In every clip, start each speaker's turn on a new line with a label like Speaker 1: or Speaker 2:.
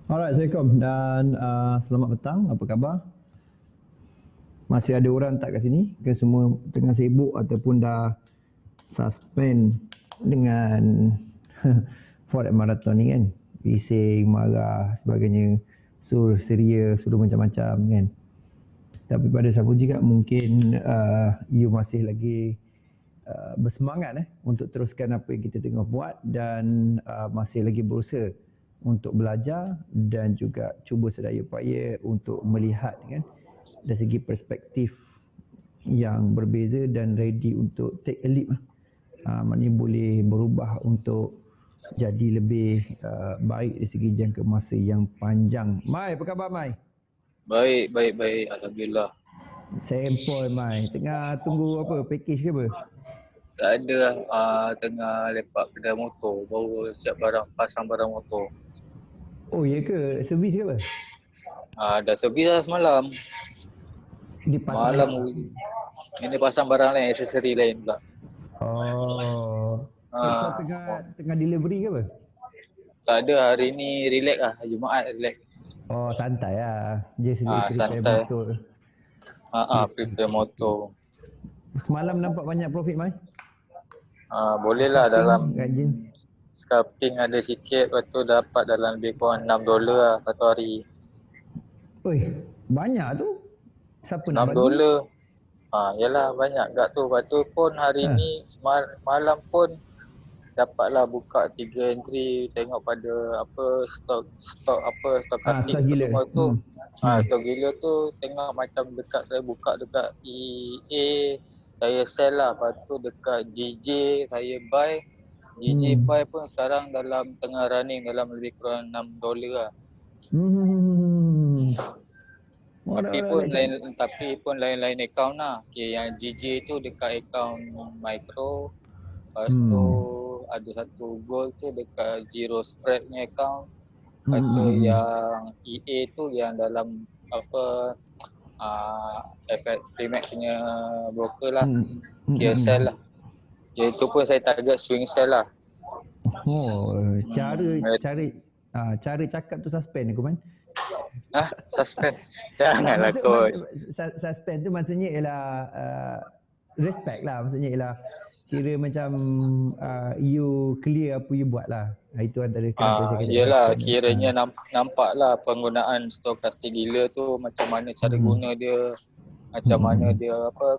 Speaker 1: Alright, Assalamualaikum dan selamat petang. Apa khabar? Masih ada orang tak kat sini? Ke semua tengah sibuk ataupun dah suspend dengan Ford Marathon ni kan? Bising, marah, sebagainya. Suruh seria, suruh macam-macam kan? Tapi pada satu juga mungkin you masih lagi bersemangat untuk teruskan apa yang kita tengah buat dan masih lagi berusaha untuk belajar dan juga cuba sedaya upaya untuk melihat kan dari segi perspektif yang berbeza dan ready untuk take a leap. Maknanya boleh berubah untuk jadi lebih baik dari segi jangka masa yang panjang. Mai, apa khabar Mai?
Speaker 2: Baik, baik, baik. Alhamdulillah.
Speaker 1: Sempoi Mai. Tengah tunggu apa? Package ke apa?
Speaker 2: Tak ada lah. Tengah lepak kedai motor. Baru siap pasang barang motor.
Speaker 1: Oh ya ke? Servis ke apa?
Speaker 2: Dah servis dah semalam.
Speaker 1: Dipasang
Speaker 2: Malam ini pasang barang lain, aksesori lain pula.
Speaker 1: Oh. Kau
Speaker 2: Ah,
Speaker 1: tengah delivery ke apa?
Speaker 2: Tak ada, hari ni relax lah. Jumaat relax.
Speaker 1: Oh, santai lah. Just prepare
Speaker 2: Santai.
Speaker 1: motor.
Speaker 2: Prepare motor.
Speaker 1: Semalam nampak banyak profit, Mai?
Speaker 2: Boleh lah
Speaker 1: Scalping,
Speaker 2: dalam
Speaker 1: rajin.
Speaker 2: scalping ada sikit. Lepas tu dapat dalam lebih kurang $6 lah satu hari.
Speaker 1: Oi, banyak tu. Siapa nak bagi?
Speaker 2: $6. Yalah banyak kat tu. Lepas tu pun hari
Speaker 1: Ha.
Speaker 2: ni malam pun dapatlah buka 3 entry, tengok pada apa stok casting
Speaker 1: Stok
Speaker 2: tu
Speaker 1: gila.
Speaker 2: semua tu.
Speaker 1: Hmm.
Speaker 2: Stok gila tu tengok macam dekat saya buka dekat EA saya sell lah. Lepas tu dekat GJ saya buy. GJ buy pun sekarang dalam tengah running dalam lebih kurang $6 lah.
Speaker 1: Hmm.
Speaker 2: Tapi pun lain-lain account lah. Okay, yang GJ tu dekat account micro. Lepas tu ada satu goal tu dekat zero spread punya account. Lepas tu yang EA tu yang dalam apa FX Primax punya broker lah. Kira sell lah. Itu pun saya target swing sell lah.
Speaker 1: Oh, cara cakap tu suspend aku kan?
Speaker 2: Suspend. Janganlah coach.
Speaker 1: Suspend tu maksudnya ialah respect lah. Maksudnya ialah kira macam you clear apa you buat lah. Itu antara kenapa saya kata
Speaker 2: Yelah,
Speaker 1: suspend.
Speaker 2: kiranya nampak lah penggunaan stokastik gila tu, macam mana cara guna dia, macam mana dia apa,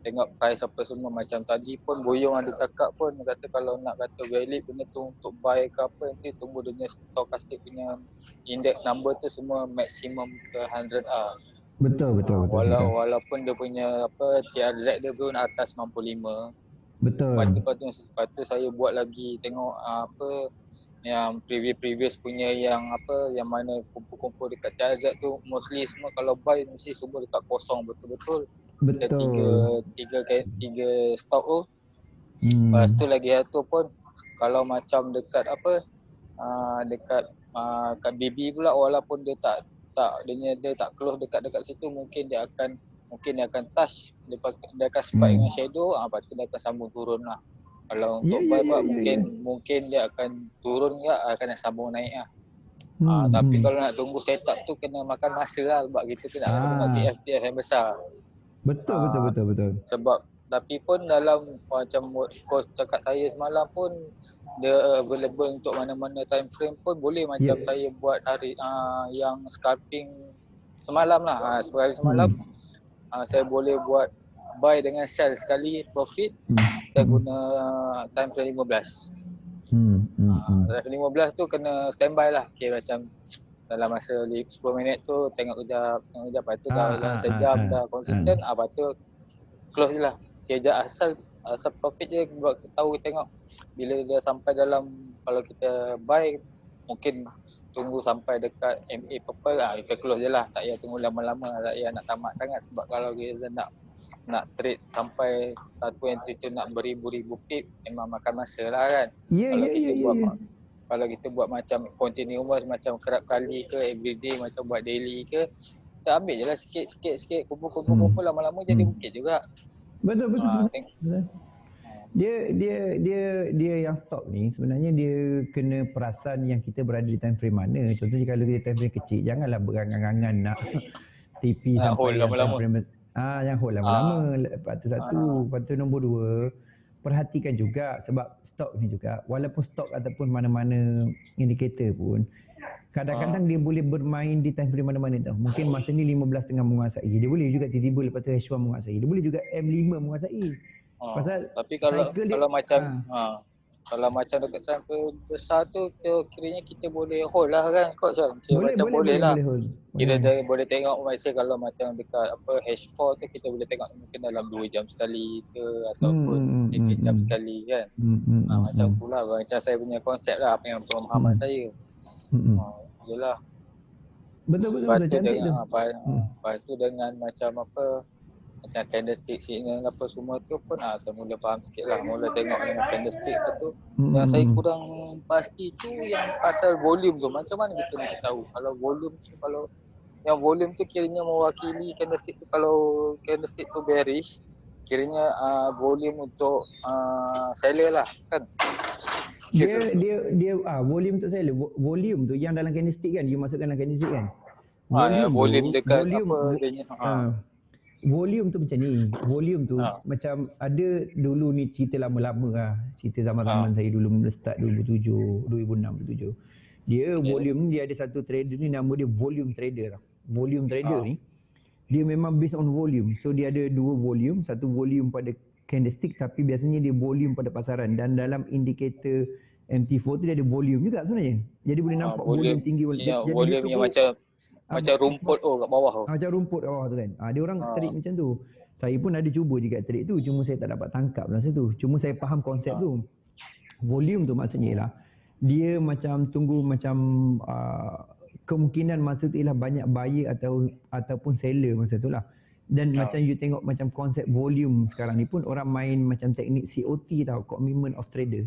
Speaker 2: tengok price apa semua. Macam tadi pun Boyong ada cakap pun, kata kalau nak kata valid benda tu untuk buy ke apa, nanti tunggu dia punya stokastik punya index number tu semua maksimum ke 100R.
Speaker 1: Betul.
Speaker 2: Walaupun dia punya apa TRZ dia pun atas 95.
Speaker 1: Betul.
Speaker 2: Lepas tu saya buat lagi tengok apa yang previous punya yang apa yang mana kumpul-kumpul dekat TRZ tu mostly semua kalau buy mesti semua dekat kosong betul-betul.
Speaker 1: Betul.
Speaker 2: Tiga stok tu. Lepas tu lagi satu pun kalau macam dekat apa kat BB pula, walaupun dia tak dia tak close dekat situ, mungkin dia akan touch, dia akan spike dengan shadow, lepas tu dia akan sambung turun lah. Kalau untuk buy mungkin dia akan turun ke akan sambung naik lah. Tapi kalau nak tunggu setup tu kena makan masa lah, sebab kita kena tengok TF yang besar.
Speaker 1: Betul.
Speaker 2: Sebab tapi pun dalam macam coach cakap saya semalam pun dia available untuk mana-mana time frame pun boleh. Macam saya buat hari yang scalping semalam lah. Semalam saya boleh buat buy dengan sell sekali profit. Kita guna time frame 15. Time frame 15 tu kena standby lah. Kira macam dalam masa 10 minit tu tengok kejap, lepas tu dalam sejam dah konsisten, lepas tu close je lah. Kira asal profit je buat tahu, tengok bila dia sampai dalam, kalau kita buy mungkin tunggu sampai dekat MA purple kita close je lah. Tak payah tunggu lama-lama, tak payah nak tamat sangat. Sebab kalau kita nak trade sampai satu entry tu nak beribu-ribu pip, memang makan masa lah kan. Kalau kita buat macam continuous, macam kerap kali ke everyday, macam buat daily ke, kita ambil je lah sikit-sikit kumpul lama-lama jadi bukit juga.
Speaker 1: Betul. Dia yang stok ni sebenarnya dia kena perasan yang kita berada di time frame mana. Contohnya kalau kita time frame kecil, janganlah berangan-angan nak TP
Speaker 2: Nak hold
Speaker 1: sampai yang time
Speaker 2: lama-lama.
Speaker 1: frame yang hold
Speaker 2: Ah,
Speaker 1: lama-lama. Lepas tu satu, lepas tu nombor dua, perhatikan juga sebab stok ni juga walaupun stok ataupun mana-mana indikator pun kadang-kadang dia boleh bermain di time frame mana-mana tau. Mungkin masa ni 15 tengah menguasai. Dia boleh juga tiba-tiba lepas tu H1 menguasai. Dia boleh juga M5 menguasai. Pasal
Speaker 2: tapi kalau
Speaker 1: cycle dia
Speaker 2: kalau macam kalau macam dekat time frame besar tu kiranya kita boleh hold lah kan coach kan. Kira
Speaker 1: boleh
Speaker 2: macam boleh lah.
Speaker 1: hold.
Speaker 2: Kira
Speaker 1: Boleh.
Speaker 2: boleh tengok masa kalau macam dekat H4 tu kita boleh tengok mungkin dalam 2 jam sekali ke ataupun 3 jam sekali kan. Macam tu lah macam saya punya konsep lah apa yang pemahaman saya. Yelah.
Speaker 1: Betul cantik tu.
Speaker 2: Lepas tu dengan macam apa macam candlestick signal apa semua tu pun saya mula faham sikit lah. Mula tengok dengan candlestick tu yang saya kurang pasti tu yang pasal volume tu. Macam mana kita nak tahu kalau volume tu, kalau yang volume tu kiranya mewakili candlestick tu. Kalau candlestick tu bearish kiranya volume untuk seller lah kan.
Speaker 1: Dia volume tu saya volume tu yang dalam candlestick kan, dia masukkan dalam candlestick kan.
Speaker 2: Volume dekat
Speaker 1: volume,
Speaker 2: apa adanya.
Speaker 1: Volume tu macam ni. Volume tu macam ada dulu ni cerita lama-lama lah. Cerita zaman-zaman saya dulu start 2007, 2006, 2007. Dia volume ni dia ada satu trader ni nama dia volume trader. Volume trader ni dia memang based on volume. So dia ada dua volume, satu volume pada candlestick tapi biasanya dia volume pada pasaran dan dalam indikator MT4 tu dia ada volume juga sebenarnya. Jadi boleh nampak volume tinggi.
Speaker 2: Jadi volume yang macam rumput kat bawah tu.
Speaker 1: Macam rumput kat bawah tu kan. Dia orang trik macam tu. Saya pun ada cuba juga trik tu, cuma saya tak dapat tangkap masa tu. Cuma saya faham konsep tu. Volume tu maksudnya ialah dia macam tunggu macam kemungkinan masa tu ialah banyak buyer ataupun seller masa tu lah. Dan macam you tengok macam konsep volume sekarang ni pun orang main macam teknik COT tau, Commitment of Trader.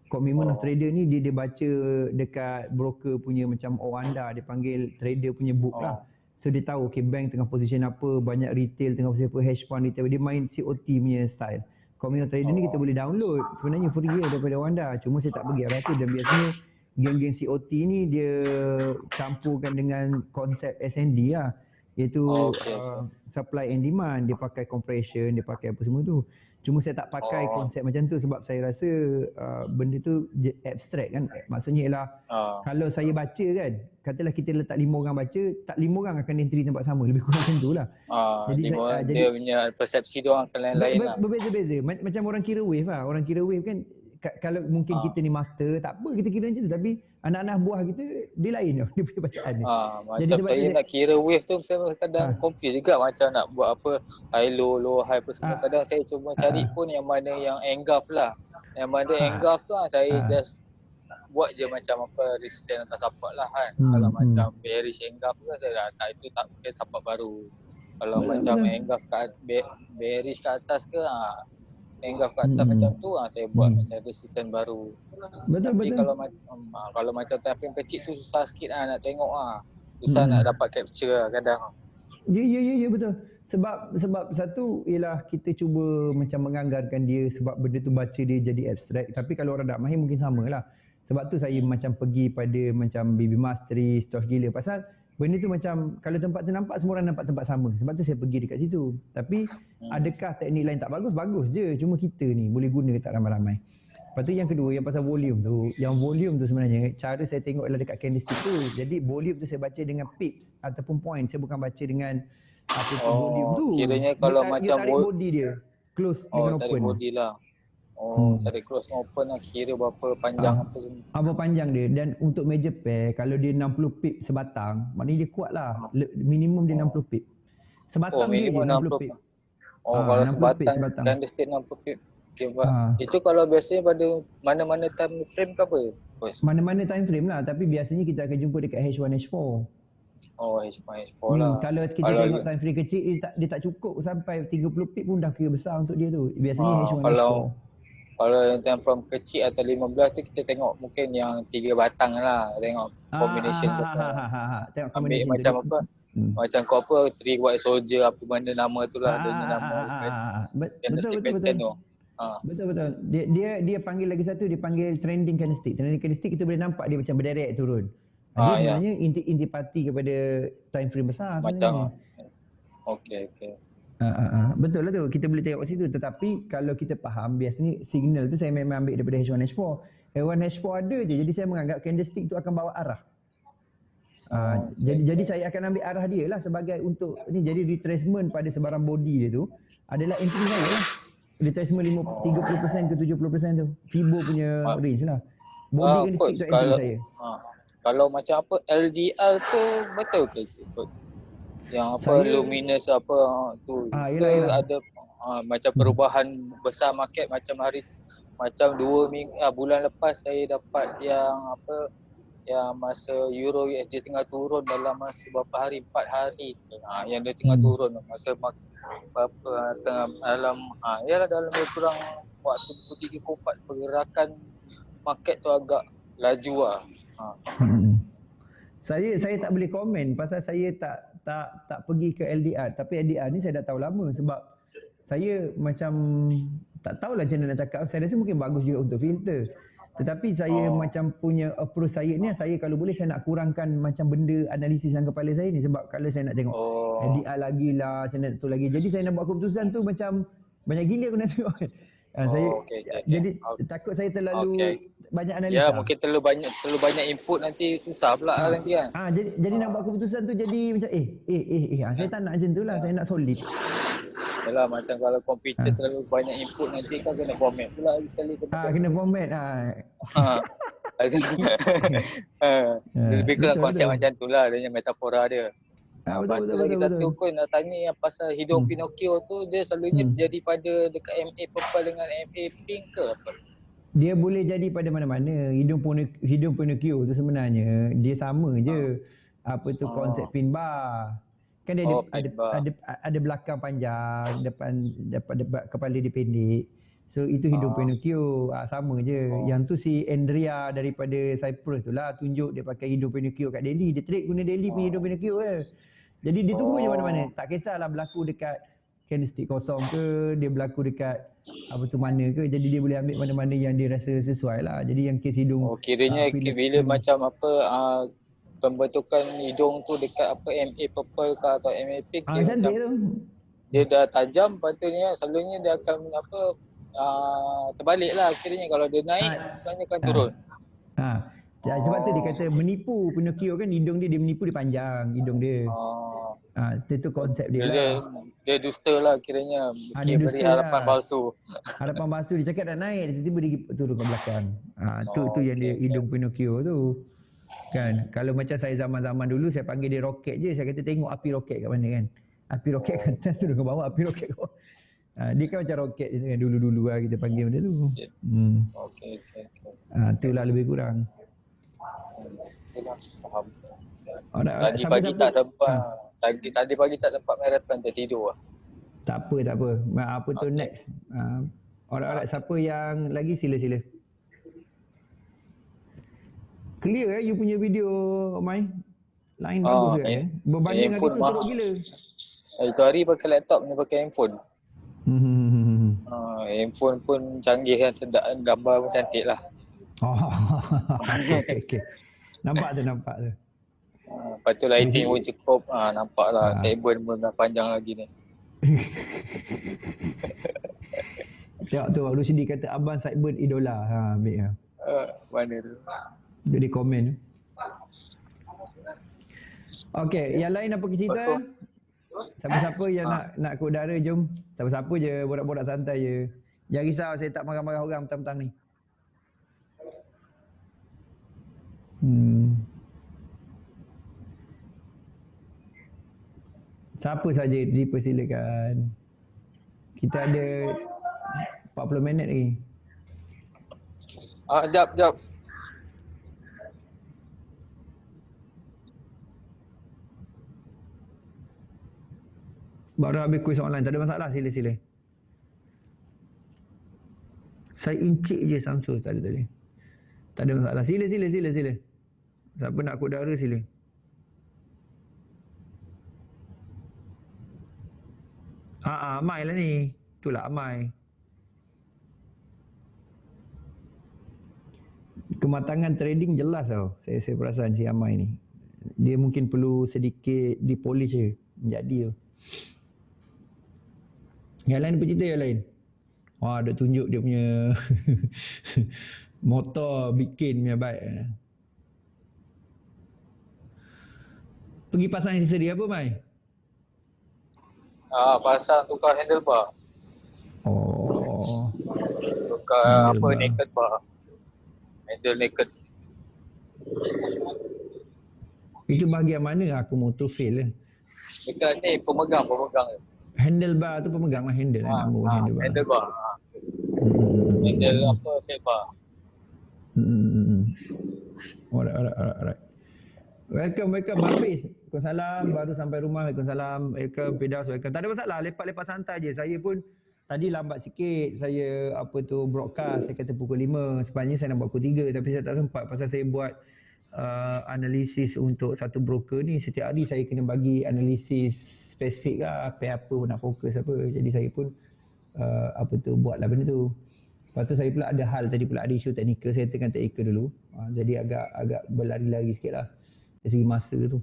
Speaker 1: Commitment of Trader ni dia baca dekat broker punya macam Owanda, dia panggil trader punya book lah. So dia tahu okay bank tengah position apa, banyak retail tengah position apa, hedge fund retail, dia main COT punya style. Commitment of Trader ni kita boleh download, sebenarnya free je daripada Owanda, cuma saya tak pergi arah tu. Dan biasanya geng-geng COT ni dia campurkan dengan konsep SND lah, iaitu supply and demand. Dia pakai compression, dia pakai apa semua tu. Cuma saya tak pakai konsep macam tu sebab saya rasa benda tu abstract kan. Maksudnya ialah kalau saya baca kan, katalah kita letak 5 orang baca, tak 5 orang akan entry tempat sama, lebih kurang macam tu lah.
Speaker 2: Jadi dia punya persepsi dia orang akan lain-lain lah.
Speaker 1: Berbeza-beza. Macam orang kira wave lah. Orang kira wave kan kalau mungkin kita ni master, tak apa kita kira macam tu, tapi anak-anak buah kita dia lain tau, dia punya bacaan dia.
Speaker 2: Macam sebab saya nak kira wave tu saya kadang confuse juga macam nak buat apa high low, low high apa semua. Kadang saya cuba cari pun yang mana yang engulf lah. Yang mana engulf tu saya just buat je macam apa resistance atas support lah kan. Kalau macam bearish engulf tu saya tak, itu tak mungkin support baru. Kalau macam engulf bearish ke atas ke engulf kat atas macam tu saya buat macam resistance baru. Tapi kalau macam time frame kecil tu susah sikit nak tengok susah nak dapat capture kadang.
Speaker 1: Ya betul. Sebab satu ialah kita cuba macam menganggarkan dia sebab benda tu baca dia jadi abstract. Tapi kalau orang tak mahir mungkin samalah. Sebab tu saya macam pergi pada macam Baby Mastery, Stoch Gila. Pasal benda tu macam kalau tempat tu nampak semua orang nampak tempat sama. Sebab tu saya pergi dekat situ. Tapi adakah teknik lain tak bagus? Bagus je. Cuma kita ni boleh guna ke tak ramai-ramai. Lepas tu yang kedua yang pasal volume tu. Yang volume tu sebenarnya cara saya tengok ialah dekat candlestick tu. Jadi volume tu saya baca dengan pips ataupun point. Saya bukan baca dengan ataupun volume tu.
Speaker 2: Kiranya kalau macam
Speaker 1: tarik body dia. Close dengan open.
Speaker 2: Tarik body lah. Tarik close dengan open lah, kira berapa panjang apa semua.
Speaker 1: Apa panjang dia. Dan untuk major pair, kalau dia 60 pip sebatang, maknanya dia kuat lah. Minimum dia 60 pip. Sebatang dia je 60 pip.
Speaker 2: Kalau sebatang candlestick 60 pip. Itu kalau biasanya pada mana-mana time frame ke apa?
Speaker 1: Mana-mana time frame lah. Tapi biasanya kita akan jumpa dekat H1, H4.
Speaker 2: H4 lah.
Speaker 1: Kalau kita tengok time frame kecil, dia tak cukup sampai 30 pip pun dah kira besar untuk dia tu. Biasanya H1, H4.
Speaker 2: Kalau yang time frame kecil atau 15 tu kita tengok mungkin yang 3 batang lah. Tengok combination tu.
Speaker 1: Tengok
Speaker 2: combination macam tu. Apa? Macam kau apa 3 white soldier apa benda nama tu lah. Adanya nama candlestick pattern tu.
Speaker 1: Betul betul. Dia panggil lagi satu, dia panggil trending candlestick. Trending candlestick kita boleh nampak dia macam berderet turun. Dia
Speaker 2: Ya,
Speaker 1: sebenarnya intipati kepada time frame besar sebenarnya.
Speaker 2: macam okey.
Speaker 1: Betul lah tu. Kita boleh tengok kat situ. Tetapi kalau kita faham, biasanya signal tu saya memang ambil daripada H1 H4. H1 H4 ada je. Jadi saya menganggap candlestick tu akan bawa arah. Jadi saya akan ambil arah dia lah sebagai untuk ni. Jadi retracement pada sebarang body dia tu adalah entry saya lah. Retracement 30% ke 70% tu. Fibo punya range lah. Body candlestick
Speaker 2: Coach,
Speaker 1: tu entry saya.
Speaker 2: kalau macam apa LDR tu betul ke Coach? Yang apa luminous apa tu
Speaker 1: yelah.
Speaker 2: ada macam perubahan besar market macam macam 2 minggu bulan lepas saya dapat yang apa yang masa Euro USD tengah turun dalam masa berapa hari, 4 hari. Yang dia tengah turun masa berapa dalam yalah dalam lebih kurang waktu 3-4 pergerakan market tu agak laju lah.
Speaker 1: Saya tak boleh komen pasal saya tak pergi ke LDR. Tapi LDR ni saya dah tahu lama sebab saya macam tak tahulah macam mana nak cakap. Saya rasa mungkin bagus juga untuk filter. Tetapi saya macam punya approach saya ni, saya kalau boleh saya nak kurangkan macam benda analisis dalam kepala saya ni. Sebab kalau saya nak tengok LDR lagi lah, saya nak tu lagi. Jadi saya nak buat keputusan tu macam banyak gila aku nak tengok kan. Jadi takut saya terlalu banyak analisa.
Speaker 2: Ya, mungkin terlalu banyak input nanti susah pula nanti kan.
Speaker 1: Jadi nak buat keputusan tu jadi macam saya tak nak macam tu lah. Saya nak solid.
Speaker 2: Yalah, macam kalau komputer terlalu banyak input nanti kau kena format pula sekali.
Speaker 1: Kena format.
Speaker 2: Lebih kurang konsep macam tu lah dia metafora dia. Lepas tu lagi satu pun nak tanya yang pasal hidung Pinocchio tu, dia selalunya jadi pada dekat MA purple dengan MA pink ke apa?
Speaker 1: Dia boleh jadi pada mana-mana. Hidung Pinocchio tu sebenarnya dia sama je. Apa tu konsep pin bar. Kan dia ada belakang panjang, depan kepala dia pendek. So itu hidung Pinocchio. Sama je. Yang tu si Andrea daripada Cyprus tu lah tunjuk dia pakai hidung Pinocchio kat Delhi. Dia trade guna Delhi punya hidung Pinocchio je. Jadi dia tunggu je mana-mana. Tak kisahlah berlaku dekat candlestick kosong ke, dia berlaku dekat apa tu mana ke. Jadi dia boleh ambil mana-mana yang dia rasa sesuai lah. Jadi yang kes hidung
Speaker 2: kiranya bila macam apa pembentukan hidung tu dekat apa MA purple ke atau MA pink
Speaker 1: cantik tu.
Speaker 2: Dia dah tajam, patutnya selalunya dia akan apa terbalik lah kiranya. Kalau dia naik sebenarnya akan turun.
Speaker 1: Sebab tu dia kata menipu Pinocchio kan, hidung dia menipu, dia panjang hidung dia. Itu konsep dia lah.
Speaker 2: Dia dusta lah kiranya. Dia beri harapan palsu.
Speaker 1: Harapan palsu, dia cakap dah naik, tiba-tiba dia turun ke belakang. Tu yang dia hidung Pinocchio tu. Kan, kalau macam saya zaman-zaman dulu saya panggil dia roket je. Saya kata tengok api roket kat mana kan. Api roket kat atas turun ke bawah, api roket ke bawah. Dia kan macam roket je kan, dulu-dulu lah kita panggil benda tu. Itulah lebih kurang.
Speaker 2: Faham. Tadi pagi tak sempat marathon, tertidur lah.
Speaker 1: Tak apa. Apa tu next. Orang-orang siapa yang lagi sila. Clear you punya video, Mai. Lain bagus ke? Berbanding hari tu teruk gila.
Speaker 2: Itu hari pakai laptop ni pakai handphone. Handphone pun canggih kan, sedap gambar pun cantik lah.
Speaker 1: Okay. Nampak tu.
Speaker 2: Lepas tu lighting pun cukup. Nampak lah. Segment pun dah panjang lagi ni.
Speaker 1: Tengok tu, Rusdi kata abang Sideburn idola. Ambil lah.
Speaker 2: Mana tu?
Speaker 1: Dia di komen. Okay, yang lain apa cerita? Siapa-siapa yang nak ke udara, jom. Siapa-siapa je, borak-borak santai je. Jangan risau, saya tak marah-marah orang petang-petang ni. Siapa saja dipersilakan. Kita ada 40 minit lagi.
Speaker 2: Jap.
Speaker 1: Baru habis kuis online, tak ada masalah, sila. Saya incik je Samsul tadi. Tak ada masalah. Sila. Siapa nak ke udara, sila. Amai lah ni. Itulah Amai. kematangan trading jelas tau. Saya perasan si Amai ni. Dia mungkin perlu sedikit dipolish je. Jadi tu. Yang lain apa cerita yang lain? Wah, dia tunjuk dia punya motor bikin punya bike. Pergi pasang aksesori apa, Mai?
Speaker 2: Pasang tukar handlebar.
Speaker 1: Oh,
Speaker 2: Tukar apa,
Speaker 1: handlebar.
Speaker 2: naked bar. Handle naked.
Speaker 1: Itu bahagian mana aku motor fail lah.
Speaker 2: Dekat ni pemegang je.
Speaker 1: Handlebar tu pemegang lah handle lah nama handlebar.
Speaker 2: Handlebar. Handle apa, handlebar.
Speaker 1: Alright. Welcome Hafiz. Waalaikumsalam, baru sampai rumah. Waalaikumsalam. Welcome Firdaus, welcome. Tak ada masalah, lepak-lepak santai je. Saya pun tadi lambat sikit. Saya broadcast, saya kata pukul 5. Sebenarnya saya nak buat pukul 3 tapi saya tak sempat pasal saya buat analisis untuk satu broker ni. Setiap hari saya kena bagi analisis spesifik lah, apa nak fokus apa. Jadi saya pun buatlah benda tu. Lepas tu saya pula ada hal tadi pula, ada isu teknikal, saya tengah teknikal dulu. Jadi agak berlari-lari sikit lah dari segi masa tu.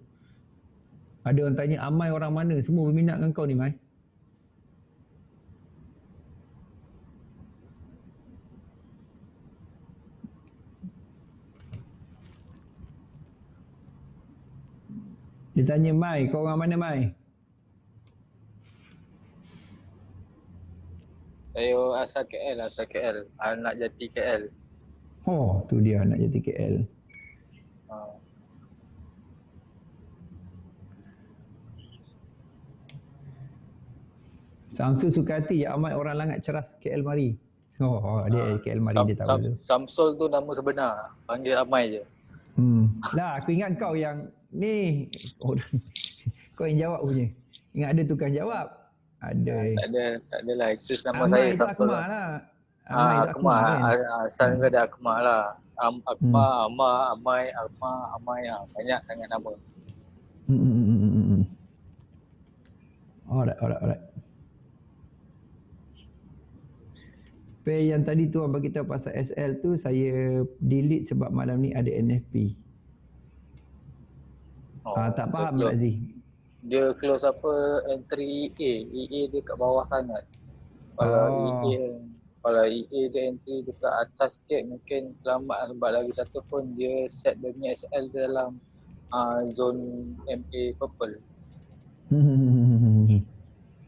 Speaker 1: Ada orang tanya, Amai orang mana? Semua berminat dengan kau ni, Mai? Dia tanya, Mai, kau orang mana, Mai?
Speaker 2: Saya asal KL. Anak jati KL.
Speaker 1: Oh, tu dia anak jati KL. Samsul Sukati, ya amat orang langat ceras KL mari. Dia KL mari dia tahu tu.
Speaker 2: Samsul tu nama sebenar. Panggil Amai je.
Speaker 1: Lah, aku ingat kau yang ni. Kau yang jawab punya. Ingat ada tukang jawab. Ada.
Speaker 2: Tak ada lah. Itu nama
Speaker 1: Amai
Speaker 2: saya
Speaker 1: itu
Speaker 2: Samsul.
Speaker 1: Akmal lah. Amai itu Akmal kan.
Speaker 2: Asal ada Akmal lah. Akmal, Amai. Banyak sangat nama.
Speaker 1: Alright. Yang tadi tu bagi tahu pasal SL tu saya delete sebab malam ni ada NFP. Tak faham tak Zee?
Speaker 2: Dia close apa entry EA dia kat bawah sangat. Kalau EA dia entry dekat atas sikit mungkin selamat sebab lagi satu pun dia set dia punya SL dalam zone MA purple.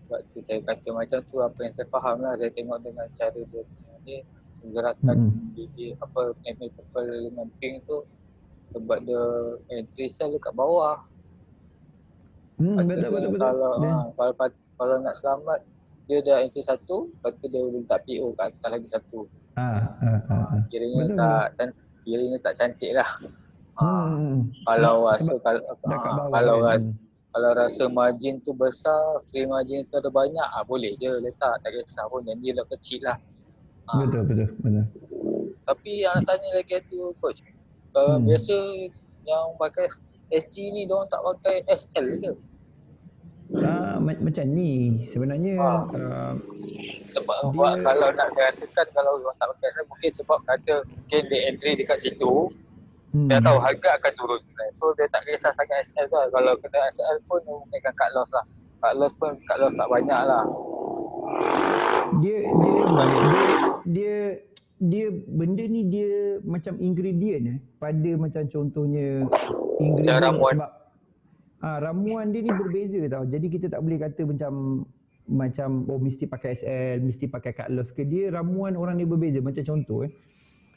Speaker 2: Sebab tu saya kata macam tu, apa yang saya faham lah, saya tengok dengan cara dia ni gerakan MA purple dengan pink tu sebab dia entry sell dekat bawah.
Speaker 1: Betul.
Speaker 2: Kalau nak selamat dia dah entry satu, lepas tu dia letak PO kat atas lagi satu. Kiranya tak cantik lah. Kalau rasa margin tu besar, free margin tu ada banyak, boleh je letak, tak kisah pun, janji lah kecil lah.
Speaker 1: Betul.
Speaker 2: Tapi yang nak tanya lagi tu coach, biasa yang pakai SG ni diorang tak pakai SL ke?
Speaker 1: Macam ni sebenarnya
Speaker 2: sebab kalau nak katakan kalau diorang tak pakai SL mungkin sebab kata mungkin dia entry dekat situ, dia tahu harga akan turun. So dia tak kisah sangat SL tu. Kalau kena SL pun dia mungkin akan cut loss lah. Cut loss tak banyak lah.
Speaker 1: Dia benda ni dia macam ingredient pada macam contohnya ingredient
Speaker 2: ramuan.
Speaker 1: Sebab ramuan dia ni berbeza tau. Jadi kita tak boleh kata macam mesti pakai SL, mesti pakai cut loss ke. Dia ramuan orang ni berbeza. Macam contoh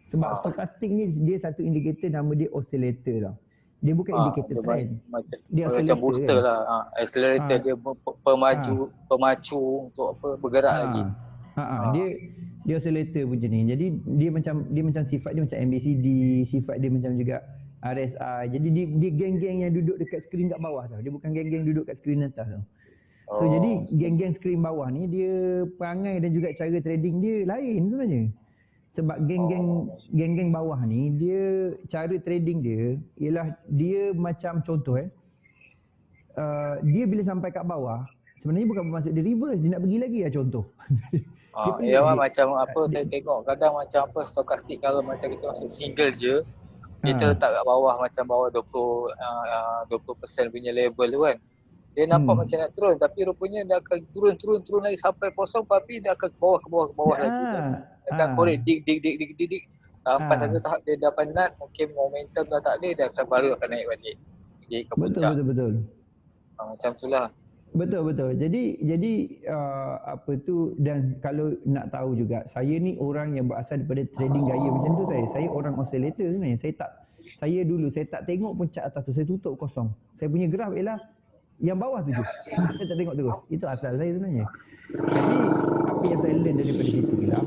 Speaker 1: sebab stochastic ni dia satu indikator nama dia oscillator tau. Dia bukan indikator trend.
Speaker 2: Dia macam booster kan? Lah. Accelerator dia pemacu untuk bergerak lagi.
Speaker 1: Dia oscillator macam ni. Jadi dia macam sifat dia macam MACD, sifat dia macam juga RSI. Jadi dia geng-geng yang duduk dekat skrin kat bawah tau. Dia bukan geng-geng duduk kat skrin atas tau. So jadi geng-geng skrin bawah ni dia perangai dan juga cara trading dia lain sebenarnya. Sebab geng-geng bawah ni dia cara trading dia ialah dia macam contoh dia bila sampai kat bawah sebenarnya bukan bermaksud dia reverse, dia nak pergi lagi lah contoh. Dia pelik
Speaker 2: Ya
Speaker 1: sikit.
Speaker 2: macam apa saya tengok kadang macam apa stokastik kalau macam kita masuk single je, kita
Speaker 1: Ha.
Speaker 2: letak kat bawah macam bawah 20% punya level tu kan. Dia nampak macam nak turun tapi rupanya dia akan turun lagi sampai kosong tapi dia akan ke bawah lagi. Dia akan korek dik sampai satu tahap dia dah penat, mungkin momentum dah tak ada, dia akan baru akan naik balik. Pergi ke puncak.
Speaker 1: Betul.
Speaker 2: Macam itulah.
Speaker 1: Betul. Jadi apa tu, dan kalau nak tahu juga, saya ni orang yang berasal daripada trading gaya macam tu tadi. Saya orang oscillator sebenarnya. Saya dulu tak tengok puncak atas tu, saya tutup kosong. Saya punya graf ialah yang bawah tu je. Saya tak tengok terus. Itu asal saya sebenarnya. Jadi apa yang saya learn daripada situ ialah,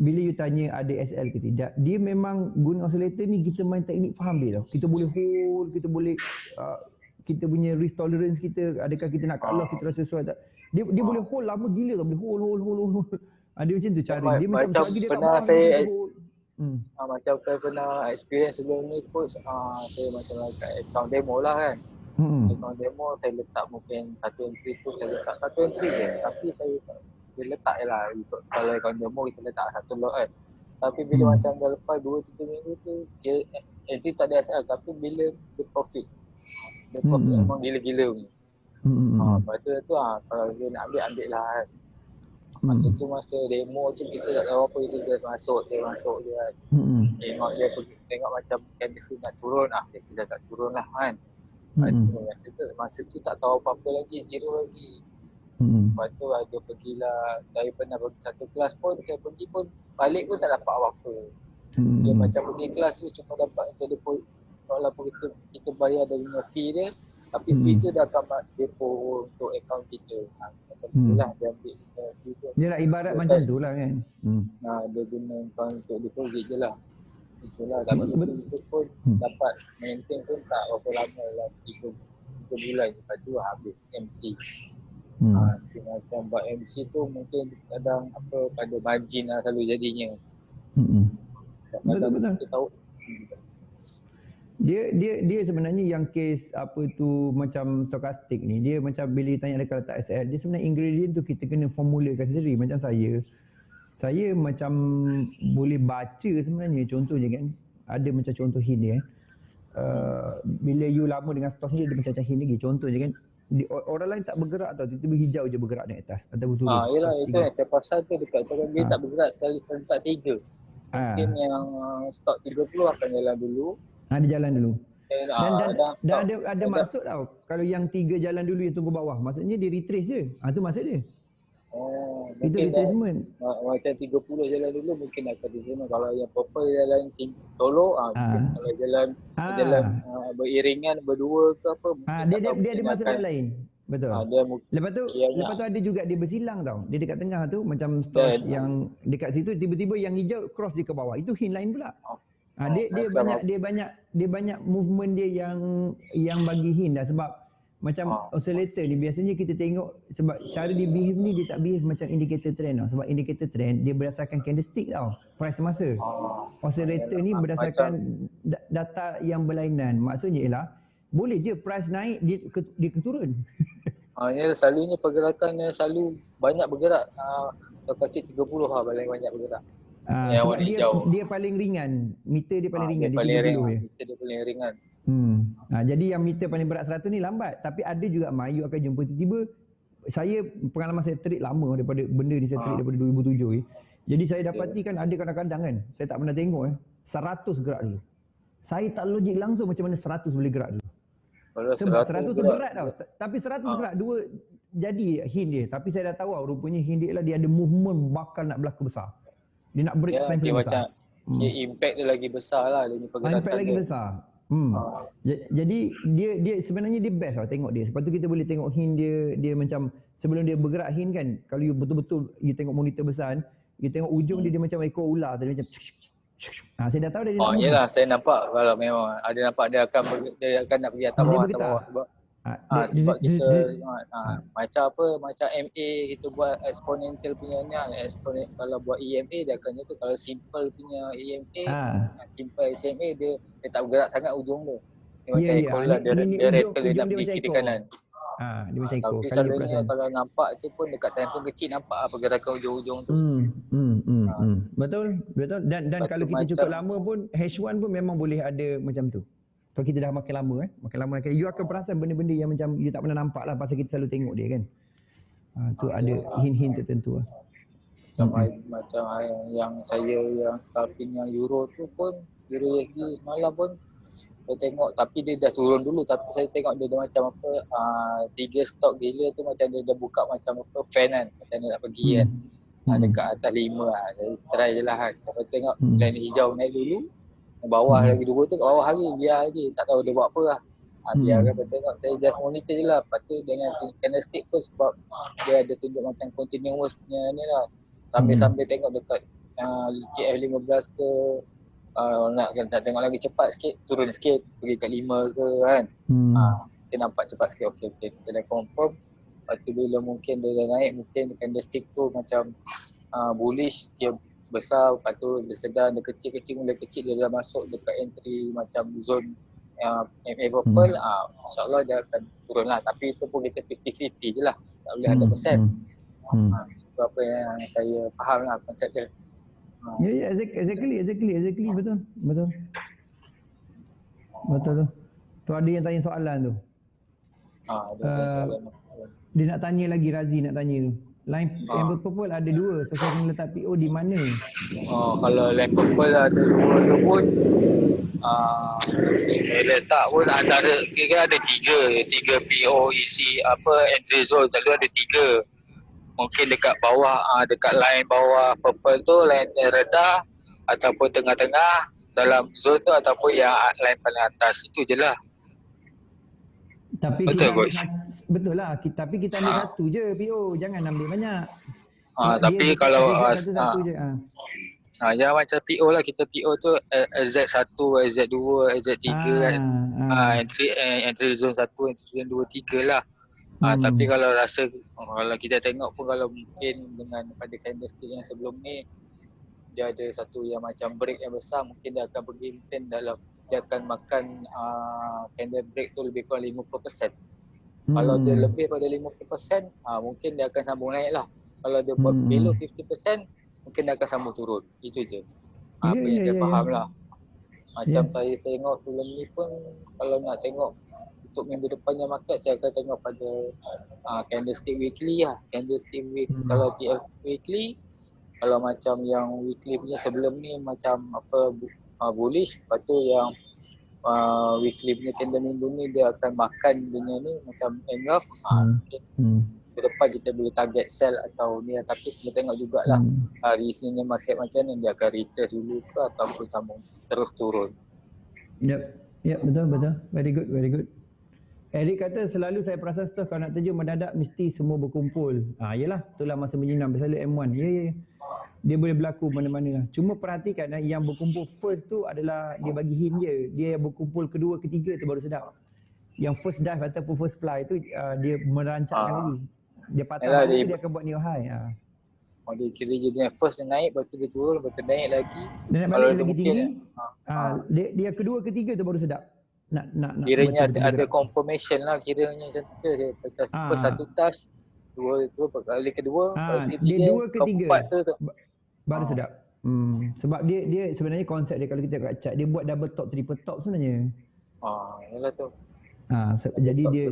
Speaker 1: bila you tanya ada SL ke tidak, dia memang guna oscillator ni kita main teknik faham dia tau. Kita boleh hold, kita boleh kita punya risk tolerance kita, adakah kita nak cut loss, kita rasa sesuai tak. Dia boleh hold lama gila tau, boleh hold. Dia macam tu cara dia, macam selagi dia kat
Speaker 2: pernah
Speaker 1: bawah
Speaker 2: saya
Speaker 1: kita hold.
Speaker 2: macam saya pernah experience sebelum ni pun, saya macam kat account demo lah kan. Account demo saya letak mungkin satu entry tu, saya letak satu entry je, tapi saya letak je lah. Kalau account demo kita letak satu lot kan. Tapi bila macam dah lepas 2-3 minggu tu, dia entry tak ada SL, tapi bila dia profit, memang gila-gila punya. Lepas tu kalau dia nak ambil lah kan. Masa tu masa demo tu kita tak tahu apa, kita just masuk je kan. Tengok dia pergi, tengok macam candlestick nak turun, kita dah tak turun lah kan. Masa tu tak tahu apa-apa lagi, zero lagi. Lepas tu ada pergilah, saya pernah pergi satu kelas pun, saya pergi pun balik pun tak dapat apa-apa. Dia macam pergi kelas tu cuma dapat kita depo, walaupun kita bayar dengan fee dia, tapi fee tu dah akan depo untuk akaun kita. Macam tu lah dia ambil fee tu.
Speaker 1: Dia lah ibarat macam tu lah kan.
Speaker 2: Dia guna akaun untuk deposit je lah. Itulah, tapi itu pun dapat maintain pun tak berapa lama lah, 3 bulan lepas tu habis MC. Macam buat MC tu mungkin kadang apa pada margin lah selalu jadinya.
Speaker 1: Betul.
Speaker 2: Kita tahu.
Speaker 1: Dia sebenarnya yang case apa tu macam stokastik ni, dia macam bila tanya adakah letak SL, dia sebenarnya ingredient tu kita kena formulakan sendiri. Macam saya macam boleh baca sebenarnya, contohnya kan, ada macam contoh hint dia bila you lama dengan stok ni, dia macam hint lagi. Contohnya kan, orang lain tak bergerak tau, tiba-tiba hijau je bergerak naik atas ataupun turun.
Speaker 2: Yelah, itu yang saya pasal tu dekat dia tak bergerak sekali serentak 3. Mungkin yang stok 30 akan jalan dulu.
Speaker 1: Dia jalan dulu. Dan ada maksud tau, kalau yang 3 jalan dulu yang tunggu bawah, maksudnya dia retrace je. Tu maksud dia. Itu retracement.
Speaker 2: Macam 30 jalan dulu mungkin akan retracement. Kalau yang purple jalan solo, kalau jalan beriringan berdua ke apa,
Speaker 1: dia ada maksud yang lain. Betul. Lepas tu ada juga dia bersilang tau. Dia dekat tengah tu macam stores yang dekat situ, tiba-tiba yang hijau cross dia ke bawah. Itu hint lain pula. Dia banyak movement dia yang bagi hint dah, sebab macam oscillator ni biasanya kita tengok, sebab cara dia behave ni, dia tak behave macam indicator trend tau. Sebab indicator trend dia berdasarkan candlestick tau, price masa. Oscillator ni berdasarkan data yang berlainan. Maksudnya ialah boleh je price naik, dia turun.
Speaker 2: Selalunya pergerakannya selalu banyak bergerak. Stokastik 30 paling banyak bergerak.
Speaker 1: Sebab dia paling ringan. Meter dia paling ringan. Dia 30 je.
Speaker 2: Meter dia paling ringan.
Speaker 1: Jadi yang meter paling berat 100 ni lambat. Tapi ada juga Mayu akan jumpa tiba-tiba. Pengalaman saya trade lama daripada benda ni, saya trade daripada 2007 ni. Jadi saya dapati kan ada kadang-kadang kan, saya tak pernah tengok 100 gerak dulu. Saya tak logik langsung macam mana 100 boleh gerak dulu. Sebab 100 tu berat tau. Tapi 100 gerak dua jadi hint dia. Tapi saya dah tahu rupanya hint dia lah, dia ada movement bakal nak berlaku besar. Dia nak break time frame besar.
Speaker 2: Dia impact dia lagi besar lah, dia pergerakan
Speaker 1: impact lagi besar. Jadi dia sebenarnya dia best tau tengok dia. Sebab tu kita boleh tengok hint dia macam sebelum dia bergerak hint kan. Kalau you betul-betul you tengok monitor besar, you tengok ujung dia macam ekor ular tadi, macam saya dah tahu dia nak
Speaker 2: yelah, saya nampak kalau memang ada nampak dia akan nak pergi atas bawah sebab sebab kita macam apa, macam MA kita buat exponential punya ni, kalau buat EMA dia akan tu, kalau simple punya EMA, simple SMA dia tak bergerak sangat ujung tu. Dia macam ekor lah, dia rattle, dia nak pergi kiri kanan.
Speaker 1: Dia macam ekor.
Speaker 2: Tapi
Speaker 1: Kali
Speaker 2: selalunya
Speaker 1: 10%.
Speaker 2: kalau nampak tu pun dekat handphone kecil nampak pergerakan ujung-ujung tu.
Speaker 1: Betul. Dan
Speaker 2: Lepas
Speaker 1: kalau
Speaker 2: tu
Speaker 1: kita
Speaker 2: macam
Speaker 1: cukup lama pun H1 pun memang boleh ada macam tu. Kalau kita dah makin lama you akan perasan benda-benda yang macam you tak pernah nampak lah pasal kita selalu tengok dia kan. Tu ada hint-hint tertentu lah.
Speaker 2: Macam yang saya yang scalping yang Euro tu pun, Euro USD semalam pun saya tengok, tapi dia dah turun dulu, tapi saya tengok dia macam apa, 3 stok gila tu macam dia dah buka macam apa fan kan, macam dia nak pergi kan. Dekat atas 5 lah, saya try je lah kan. Saya tengok line hijau naik dulu, yang bawah lagi 2 tu kat bawah lagi, biar lagi, tak tahu dia buat apa lah. Biarkan saya tengok, saya just monitor je lah. Lepas tu dengan candlestick pun sebab dia ada tunjuk macam continuous punya ni lah. Sambil-sambil tengok dekat KF15 ke, nak tengok lagi cepat sikit, turun sikit, pergi kat 5 ke kan. Kita nampak cepat sikit, okey, kita dah confirm. Lepas tu bila mungkin dia dah naik, mungkin candlestick tu macam bullish, dia besar, lepas tu dia sedang, dia kecil-kecil, mula kecil dia dah masuk dekat entry macam zone MA purple, insyaAllah dia akan turun lah. Tapi itu pun kita 50-50 je lah, tak boleh 100%. Itu apa yang saya faham lah konsep dia.
Speaker 1: Ya, exactly, betul tu. Tu ada yang tanya soalan tu.
Speaker 2: Ada soalan.
Speaker 1: Dia nak tanya lagi, Razi nak tanya tu. Line Amber Purple ada 2, so saya kena letak PO di mana?
Speaker 2: Kalau line purple ada 2 tu pun letak pun antara, kira ada 3 PO isi apa entry zone, selalu ada 3. Mungkin dekat bawah, dekat line bawah purple tu, line rendah ataupun tengah-tengah dalam zone tu, ataupun yang line paling atas, itu je lah.
Speaker 1: Tapi
Speaker 2: betul,
Speaker 1: betul lah, tapi kita ambil satu je PO, jangan ambil banyak.
Speaker 2: Tapi kalau
Speaker 1: satu je.
Speaker 2: Yang macam PO lah, kita PO tu Z1, Z2, Z3 kan. Entry zone 1, entry zone 2, 3 lah. Tapi kalau rasa, kalau kita tengok pun, kalau mungkin dengan pada candlestick yang sebelum ni, dia ada satu yang macam break yang besar, mungkin dia akan pergi, mungkin dalam, dia akan makan candle break tu lebih kurang 50%. Kalau dia lebih pada 50%, mungkin dia akan sambung naik lah. Kalau dia buat below 50%, mungkin dia akan sambung turun. Itu je. Apa yang saya faham lah. Macam saya tengok sebelum ni pun, kalau nak tengok untuk minggu depannya market, saya akan tengok pada candlestick weekly lah. Candlestick week, kalau TF weekly, kalau macam yang weekly punya sebelum ni macam apa bullish, lepas tu yang weekly punya candle minggu ni dia akan makan dunia ni macam engulf. Mungkin ke depan kita boleh target sell atau ni, tapi kita tengok jugalah hari Isninnya market macam ni, dia akan retrace dulu ke ataupun sambung terus turun.
Speaker 1: Yep, betul. Very good. Eric kata selalu saya perasan stock kalau nak terjun mendadak mesti semua berkumpul. Yelah, itulah masa menyenam, selalu M1. Ya. Dia boleh berlaku mana-mana. Cuma perhatikan yang berkumpul first tu adalah dia bagi hint je. Dia berkumpul kedua, ketiga tu baru sedap. Yang first dive ataupun first fly tu dia merancangkan lagi. Dia patah balik tu dia akan buat new high.
Speaker 2: Dia kira je dia first dia naik, lepas tu dia turun, lepas tu naik lagi.
Speaker 1: Dia naik balik lagi tinggi. Dia kedua, ketiga tu baru sedap. Nak
Speaker 2: kiranya ada confirmation lah, kiranya macam tu dia. Macam first satu touch, dua kali kedua,
Speaker 1: dia dua, ketiga
Speaker 2: tu
Speaker 1: baru sedap. Sebab dia sebenarnya konsep dia, kalau kita kat chart, dia buat double top, triple top sebenarnya.
Speaker 2: Yalah tu.
Speaker 1: Jadi dia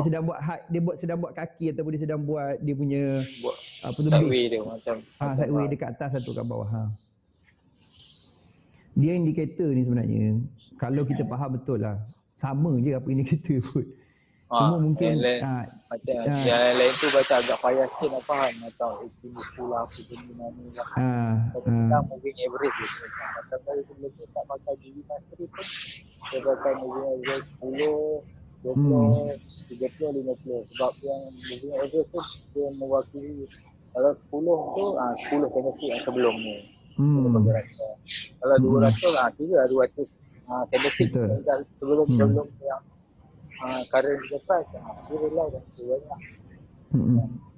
Speaker 1: sedang buat high, sedang buat kaki ataupun dia sedang buat dia punya apa tu
Speaker 2: sideway dia macam
Speaker 1: sideway dekat atas atau kat bawah. Dia indikator ni sebenarnya, kalau kita faham betul lah, sama je apa indikator pun. Cuma mungkin
Speaker 2: macam yang lain tu macam agak payah sikit nak faham, macam estimasi lah apa benda ni lah. Kita moving average je. Macam saya sebelum ni tak pakai DV Mastery pun, saya pakai moving average 10, 20, 30, 50. Sebab yang moving average tu dia mewakili, kalau 10 tu 10 candlestick yang sebelum ni. Kalau 200 kira 200 candlestick sebelum yang current price dia lah dan banyak.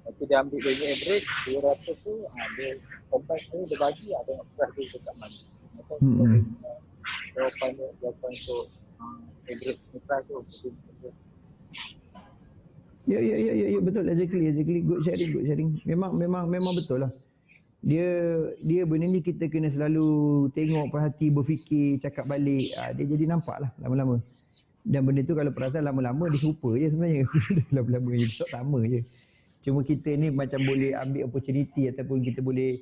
Speaker 2: Tapi dia ambil dari average 200 tu dia kompas dia bagi tengok price dia dekat mana. Jawapan untuk average price tu.
Speaker 1: Ya, betul, exactly, good sharing. Memang betul lah. Dia benda ni kita kena selalu tengok, perhati, berfikir, cakap balik. Dia jadi nampak lah lama-lama. Dan benda tu kalau perasan lama-lama dia serupa je sebenarnya. Lama-lama je, tak sama je. Cuma kita ni macam boleh ambil opportunity ataupun kita boleh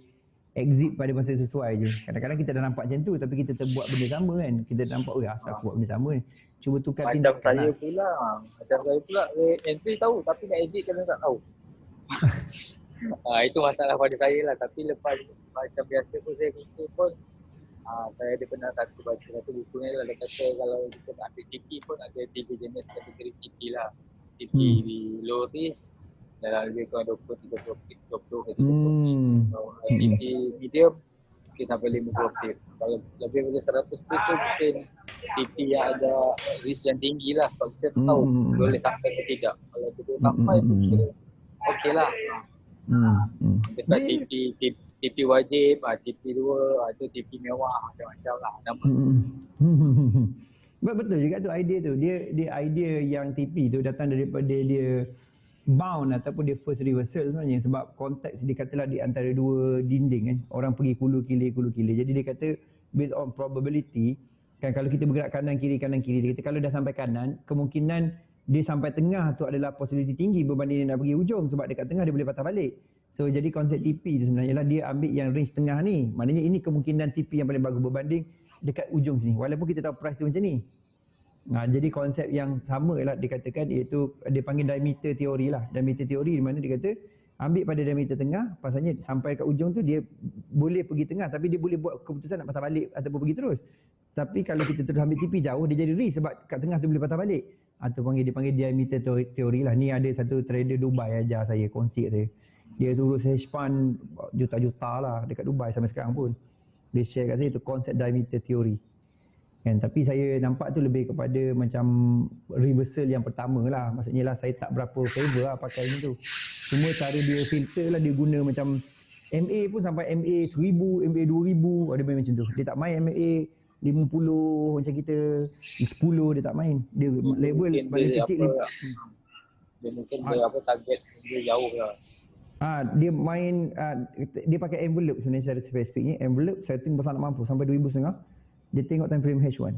Speaker 1: exit pada masa sesuai je. Kadang-kadang kita dah nampak macam tu tapi kita terbuat benda sama kan. Kita dah nampak, asal aku buat benda sama ni. Cuba tukar
Speaker 2: Macam
Speaker 1: tindakan
Speaker 2: saya
Speaker 1: lah.
Speaker 2: pula, entry tahu tapi nak edit kena tak tahu. Itu masalah pada saya lah. Tapi lepas macam biasa pun saya kerja pun, saya ada pernah baca satu buku ni lah. Dia kata kalau kita nak ambil TP pun ada 3 jenis kategori TP lah. TP low risk, dalam lebih kurang 20, 30, 20, 30. Kalau TP medium, mungkin sampai 50. Kalau lebih dari 100 tu mungkin TP yang ada risk yang tinggi lah. Kalau kita tahu boleh sampai ke tidak. Kalau kita sampai tu kira okey lah. Dekat TP wajib, TP 2, ada TP mewah, macam-macam lah nama.
Speaker 1: Betul juga tu idea tu. Dia idea yang TP tu datang daripada dia bound ataupun dia first reversal sebenarnya, sebab konteks dia katalah di antara dua dinding kan. Orang pergi kulu kilir. Jadi dia kata based on probability kan, kalau kita bergerak kanan kiri, dia kata kalau dah sampai kanan, kemungkinan dia sampai tengah tu adalah possibility tinggi berbanding dia nak pergi ujung, sebab dekat tengah dia boleh patah balik. So jadi konsep TP tu sebenarnya lah dia ambil yang range tengah ni. Maknanya ini kemungkinan TP yang paling bagus berbanding dekat ujung sini, walaupun kita tahu price tu macam ni. Jadi konsep yang sama lah dikatakan, iaitu dia panggil diameter teori lah. Diameter teori di mana dia kata ambil pada diameter tengah, pasalnya sampai kat ujung tu dia boleh pergi tengah tapi dia boleh buat keputusan nak patah balik ataupun pergi terus. Tapi kalau kita terus ambil TP jauh, dia jadi risk sebab kat tengah tu boleh patah balik. Dia panggil diameter teori lah. Ni ada satu trader Dubai ajar saya, kongsi kat saya. Dia urus hedge fund juta-juta lah dekat Dubai sampai sekarang pun. Dia share kat saya tu konsep diameter teori. Kan, tapi saya nampak tu lebih kepada macam reversal yang pertama lah. Maksudnya lah saya tak berapa favor lah pakai ni tu. Cuma cara dia filter lah, dia guna macam MA pun sampai MA 1000, MA 2000, ada main macam tu. Dia tak main MA 50 macam kita, 10 dia tak main. Dia level paling kecil
Speaker 2: dia mungkin dia target dia jauh lah.
Speaker 1: Dia main, dia pakai envelope sebenarnya secara spesifiknya. Envelope setting besar nak mampu sampai 2,500. Dia tengok time frame H1.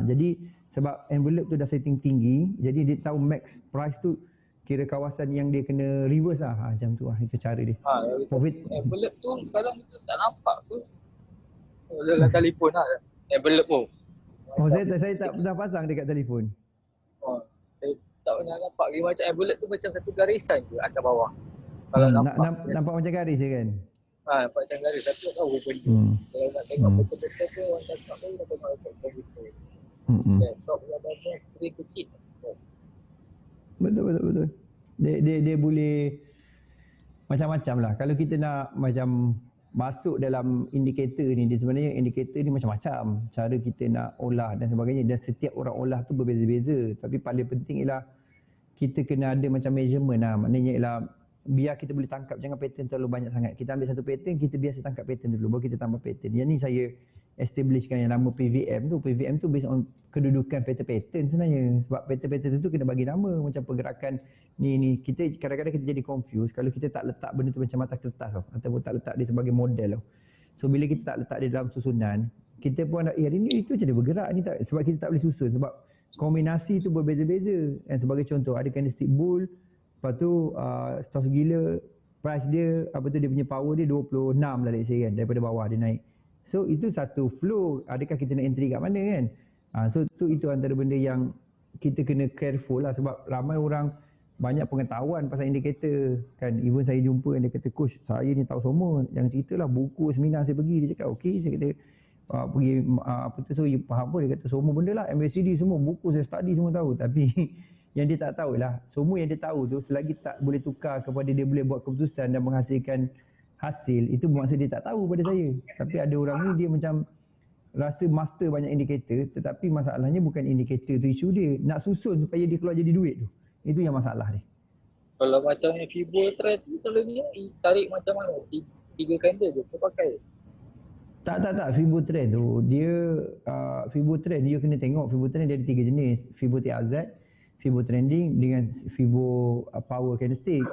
Speaker 1: Jadi sebab envelope tu dah setting tinggi, jadi dia tahu max price tu kira kawasan yang dia kena reverse lah. Macam tu lah, itu cara dia.
Speaker 2: Profit. Envelope tu sekarang kita tak nampak tu. Dalam telefon lah envelope tu.
Speaker 1: Saya tak pernah pasang dekat telefon.
Speaker 2: Saya tak pernah nampak. Dia macam envelope tu macam satu garisan je atas bawah. Kalau
Speaker 1: nampak macam garis je kan?
Speaker 2: Nampak macam garis, tapi tak tahu benda. Kalau nak tengok betul-betul tu, orang cakap tu, nak tengok betul-betul. Laptop gambarnya screen kecil.
Speaker 1: Betul. Dia boleh macam-macam lah. Kalau kita nak macam masuk dalam indikator ni, dia sebenarnya indikator ni macam-macam. Cara kita nak olah dan sebagainya. Dan setiap orang olah tu berbeza-beza. Tapi paling penting ialah kita kena ada macam measurement lah. Maknanya ialah biar kita boleh tangkap, jangan pattern terlalu banyak sangat. Kita ambil satu pattern, kita biasa tangkap pattern dulu, baru kita tambah pattern. Yang ni saya establishkan yang nama PVM tu. PVM tu based on kedudukan pattern sebenarnya. Sebab pattern tu kena bagi nama, macam pergerakan ni. Kita kadang-kadang kita jadi confused kalau kita tak letak benda tu macam mata kertas tau, ataupun tak letak dia sebagai model tau. So bila kita tak letak dia dalam susunan, kita pun ada, hari ni itu macam dia bergerak ni tak, sebab kita tak boleh susun, sebab kombinasi tu berbeza-beza. Dan sebagai contoh, ada candlestick bull, lepas tu stocks gila, price dia, dia punya power dia 26 lah let's say kan, daripada bawah dia naik. So itu satu flow, adakah kita nak entry kat mana kan? So itu antara benda yang kita kena careful lah, sebab ramai orang banyak pengetahuan pasal indikator kan. Even saya jumpa yang dia kata, coach saya ni tahu semua, yang ceritalah buku seminar saya pergi. Dia cakap okey, saya kata pergi so you faham apa? Dia kata semua benda lah, MACD semua, buku saya study semua tahu. Tapi yang dia tak tahu lah, semua yang dia tahu tu selagi tak boleh tukar kepada dia boleh buat keputusan dan menghasilkan hasil, itu bermaksud dia tak tahu pada saya. Tapi ada orang ni dia macam rasa master banyak indikator, tetapi masalahnya bukan indikator tu isu dia, nak susun supaya dia keluar jadi duit tu. Itu yang masalah dia.
Speaker 2: Kalau macam Fibo trend tu selalunya tarik macam mana? 3 candle je kau pakai?
Speaker 1: Tak. Fibo trend tu dia Fibo trend dia kena tengok. Fibo trend dia ada 3 jenis. Fibo TAZ, Fibo trending dengan Fibo power candlestick.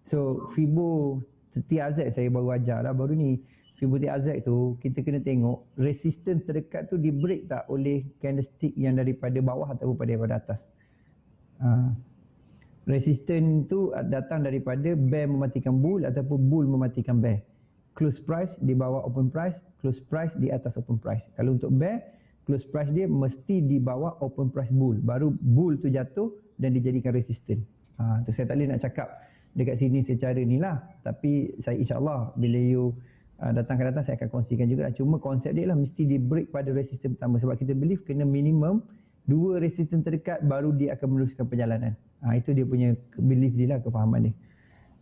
Speaker 1: So Fibo TRZ saya baru ajar lah baru ni. Fibo TRZ tu kita kena tengok resistance terdekat tu di break tak oleh candlestick yang daripada bawah ataupun daripada atas. Resistance tu datang daripada bear mematikan bull ataupun bull mematikan bear. Close price di bawah open price, close price di atas open price. Kalau untuk bear, close price dia mesti di bawah open price bull. Baru bull tu jatuh dan dijadikan resistance. Tu saya tak boleh nak cakap dekat sini secara ni lah. Tapi saya insyaAllah bila you datang ke datang saya akan kongsikan juga. Cuma konsep dia lah mesti di break pada resistance pertama. Sebab kita believe kena minimum 2 resistance terdekat baru dia akan meneruskan perjalanan. Itu dia punya belief dia lah, kefahaman dia.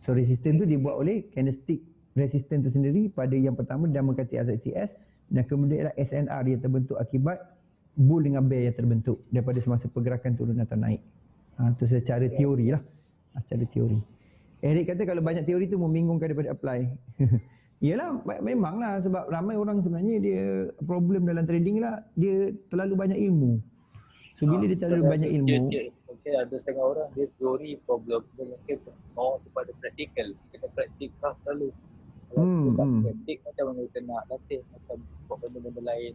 Speaker 1: So resistance tu dibuat oleh candlestick resistance tu sendiri pada yang pertama dinamakan TRZCS dan kemudian ialah SNR yang terbentuk akibat bull dengan bear yang terbentuk daripada semasa pergerakan turun atau naik. Tu secara teori lah. Secara teori. Eric kata kalau banyak teori tu membingungkan daripada apply. Yelah, memanglah sebab ramai orang sebenarnya dia problem dalam trading lah, dia terlalu banyak ilmu. So bila dia terlalu banyak ilmu,
Speaker 2: mungkin ada setengah orang dia teori problem, dia mungkin mau kepada praktikal, kena praktikal selalu. Kalau kita tak praktik, macam mana kita nak latih, macam buat benda-benda lain,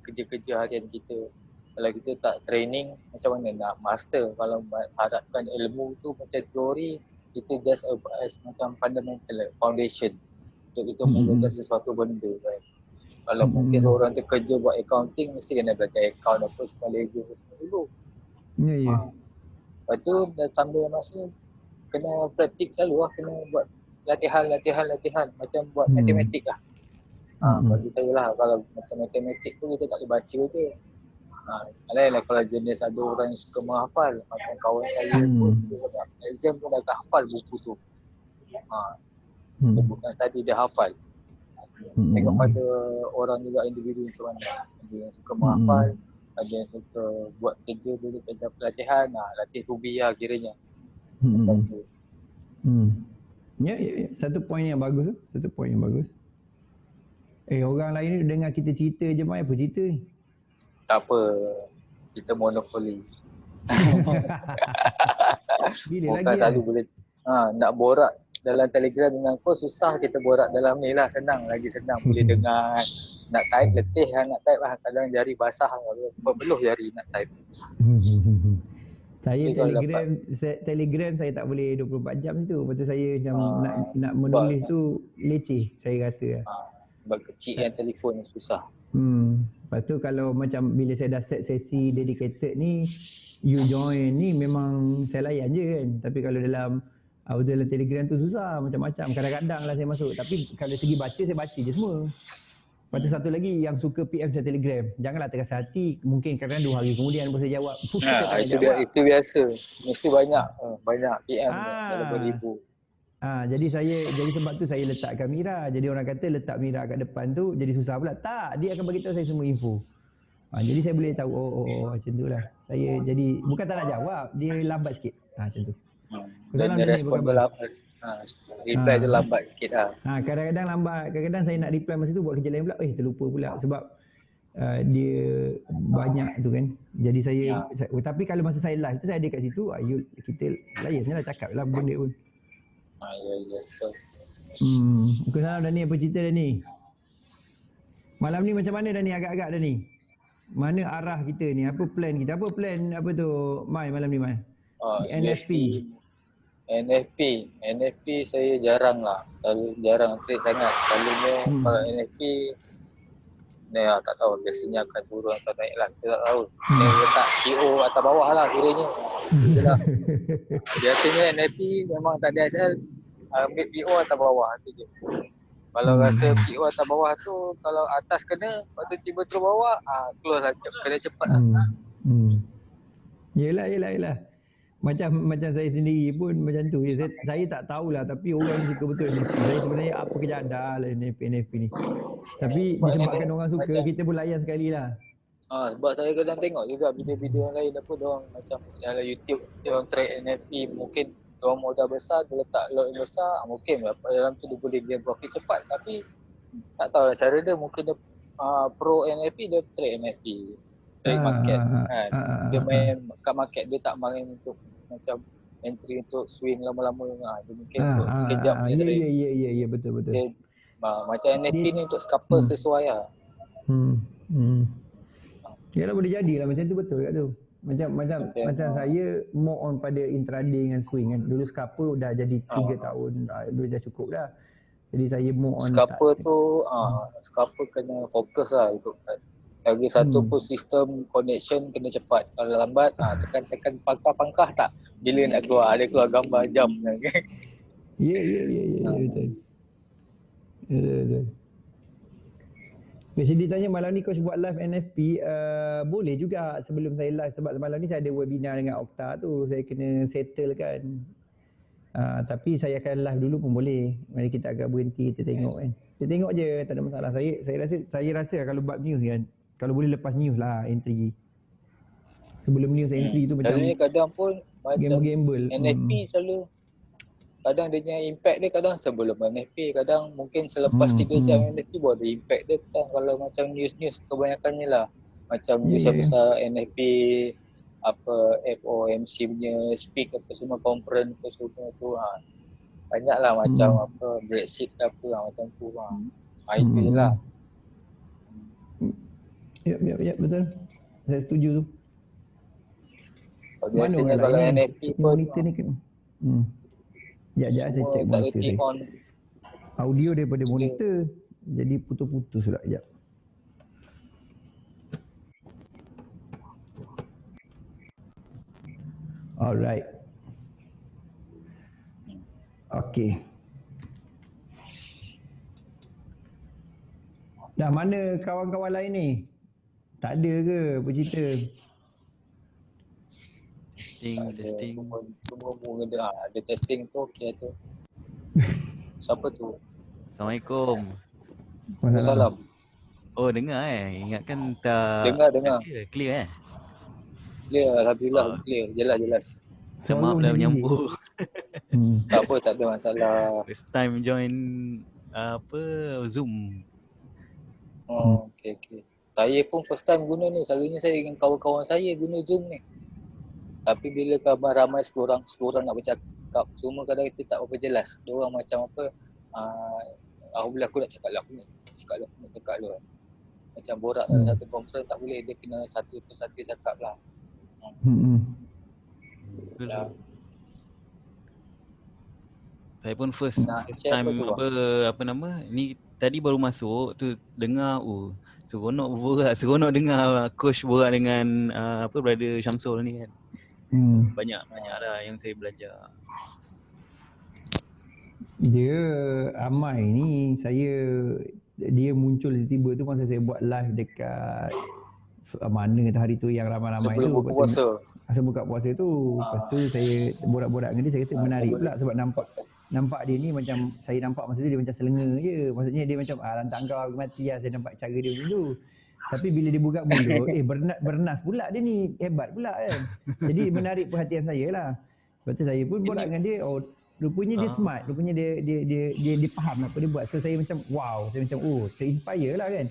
Speaker 2: kerja-kerja harian kita. Kalau kita tak training, macam mana nak master? Kalau harapkan ilmu tu macam teori, itu just as macam fundamental, foundation untuk kita melakukan sesuatu benda kan. Kalau mungkin orang tu kerja buat accounting, mesti kena belajar account apa semua ledger semua dulu.
Speaker 1: Ya.
Speaker 2: Lepas tu sambil masa kena praktik selalu lah, kena buat latihan macam buat matematik lah. Bagi saya lah, kalau macam matematik tu kita tak boleh baca je. Lain lah kalau jenis ada orang yang suka menghafal, macam kawan saya pun exam pun dah hafal buku tu. Dia bukan study, dia hafal. Tengok pada orang juga, individu macam mana. Ada yang suka menghafal, ada yang suka buat kerja dulu kerja pelatihan, latih tubi lah kiranya. Macam tu.
Speaker 1: Ya. Satu poin yang bagus tu. Orang lain ni dengar kita cerita je, Mai, apa cerita ni?
Speaker 2: Tak apa, kita monopoli.
Speaker 1: Bila
Speaker 2: bukan
Speaker 1: lagi
Speaker 2: selalu boleh nak borak dalam Telegram dengan kau susah, kita borak dalam ni lah, lagi senang boleh dengar. Nak type letih nak type lah, kadang jari basah, berbeluh jari nak type.
Speaker 1: Saya Telegram saya tak boleh 24 jam tu. Lepas tu saya macam nak menulis tu leceh saya rasa.
Speaker 2: Sebab kecil yang telefon susah.
Speaker 1: Lepas tu kalau macam bila saya dah set sesi dedicated ni, you join ni memang saya layan je kan. Tapi kalau dalam Telegram tu susah, macam-macam. Kadang-kadang lah saya masuk. Tapi kalau segi baca, saya baca je semua. Lepas tu satu lagi yang suka PM saya Telegram. Janganlah terasa hati, mungkin kadang-kadang 2 hari kemudian baru saya jawab.
Speaker 2: Itu biasa. Mesti banyak PM dalam beribu.
Speaker 1: Jadi sebab tu saya letak kamera. Jadi orang kata letak kamera kat depan tu jadi susah pula. Tak, dia akan bagi tahu saya semua info. Jadi saya boleh tahu macam tu lah. Saya jadi bukan tak nak jawab, dia lambat sikit. Macam tu.
Speaker 2: Dan dia respon tu lambat. Reply tu lambat sikit lah.
Speaker 1: Kadang-kadang lambat. Kadang-kadang saya nak reply masa tu buat kerja lain pula. Terlupa pula sebab dia banyak tu kan. Jadi saya tapi kalau masa saya live tu saya ada kat situ, kita layan lah, cakap lah benda pun.
Speaker 2: Ya.
Speaker 1: Bukan salah Dani, apa cerita Dani? Malam ni macam mana Dani, agak-agak Dani? Mana arah kita ni? Apa plan kita? Apa plan apa tu Mai malam ni Mai? NFP.
Speaker 2: NFP saya jarang lah. Jarang trade sangat. Selalunya kalau NFP tak tahu, biasanya akan turun atau naik lah. Kita tak tahu. Dia letak PO atas bawah lah kiranya. Itulah. Biasanya NFP memang tak ada SL, ambil PO atas bawah tu je. Kalau rasa PO atas bawah tu, kalau atas kena, lepas tu tiba terus bawah, close lah, kena cepat lah.
Speaker 1: Yelah. Macam saya sendiri pun macam tu. Saya tak tahulah, tapi orang suka betul NFP. Saya sebenarnya apa kejadah lah NFP ni. Tapi disebabkan orang suka, kita pun layan sekali lah.
Speaker 2: Sebab saya kadang tengok juga video-video yang lain apa, diorang macam dalam YouTube, diorang trade NFP, mungkin diorang modal besar, dia letak lot yang besar, mungkin dalam tu dia boleh gain profit cepat. Tapi tak tahulah cara dia, mungkin dia pro NFP, dia trade NFP. trade market kan. Dia
Speaker 1: ah.
Speaker 2: main kat market, dia tak main untuk macam entry untuk swing lama-lama. Dia mungkin untuk sekejap punya
Speaker 1: Ya,
Speaker 2: trade.
Speaker 1: ya, ya, ya, ya, betul, betul.
Speaker 2: Dia macam NFT
Speaker 1: Dia,
Speaker 2: ni untuk scalper sesuai lah.
Speaker 1: Yalah, boleh jadilah macam tu, betul kat tu. Macam saya more on pada intraday dengan swing kan. Dulu scalper dah jadi 3 tahun, dulu dah cukup dah. Jadi saya more on
Speaker 2: Scalper tu scalper kena fokus lah ikut kan. Lagi satu pun sistem connection kena cepat. Kalau lambat tekan pangkah tak, bila nak keluar, dia keluar gambar jam kan.
Speaker 1: Ya, betul. Betul. Jadi ditanya malam ni coach buat live NFP, boleh juga sebelum saya live, sebab malam ni saya ada webinar dengan Okta tu, saya kena settle kan. Tapi saya akan live dulu pun boleh. Mari kita agak berhenti, kita tengok kan. Kita tengok je, tak ada masalah. Saya rasa kalau buat news kan, kalau boleh lepas news lah entry. Sebelum news entry tu macam
Speaker 2: Selalunya kadang pun macam
Speaker 1: gamble.
Speaker 2: NFP selalu kadang dia punya impact dia kadang sebelum NFP, kadang mungkin selepas 3 jam NFP baru ada impact dia. Kalau macam news-news kebanyakannya lah macam besar-besar NFP apa FOMC punya speak apa semua, conference apa semua tu banyak lah macam apa Brexit apa macam tu itu je lah.
Speaker 1: Ya, betul. Saya setuju tu.
Speaker 2: Biasanya kalau NFP pun
Speaker 1: monitor ni kan. Sekejap saya cek monitor saya. Audio daripada monitor jadi putus-putus pula. Sekejap. Alright. Okay. Dah mana kawan-kawan lain ni? Tak ada ke bercerita?
Speaker 2: Testing. Semua ada testing tu okey tu. Siapa tu?
Speaker 3: Assalamualaikum.
Speaker 2: Waalaikumsalam.
Speaker 3: Oh, dengar ingatkan tak.
Speaker 2: Dengar.
Speaker 3: Clear
Speaker 2: Clear, alhamdulillah clear. Jelas.
Speaker 3: Maaf dah menyambut.
Speaker 2: Tak apa, tak ada masalah.
Speaker 3: First time join Zoom.
Speaker 2: Okey. Saya pun first time guna ni. Selalunya saya dengan kawan-kawan saya guna Zoom ni. Tapi bila kawan ramai 10 orang nak bercakap, semua kadang kita tak berapa jelas. Diorang macam apa, aku nak cakap lah, aku nak cakap lah. Macam borak dalam satu conference tak boleh, dia kena satu persatu cakap lah.
Speaker 3: Saya pun first time ni tadi baru masuk tu dengar seronok dengar coach borak dengan brother Syamsul ni kan. Banyak lah yang saya belajar.
Speaker 1: Dia Amai ni dia muncul tiba-tiba tu masa saya buat live dekat mana hari tu yang ramai-ramai tu
Speaker 2: sebelum buka puasa.
Speaker 1: Masa buka puasa tu. Lepas tu saya borak-borak dengan dia, saya kata menarik pula sebab nampak dia ni macam saya nampak masa tu dia macam selenga je. Maksudnya dia macam lantak kau mati lah, saya nampak cara dia macam tu. Tapi bila dia buka mulut, bernas pula dia ni, hebat pula kan. Jadi menarik perhatian saya lah. Lepas tu saya pun borak dengan dia, rupanya dia smart, rupanya dia faham apa dia buat. So saya macam wow, saya macam terinspire lah kan.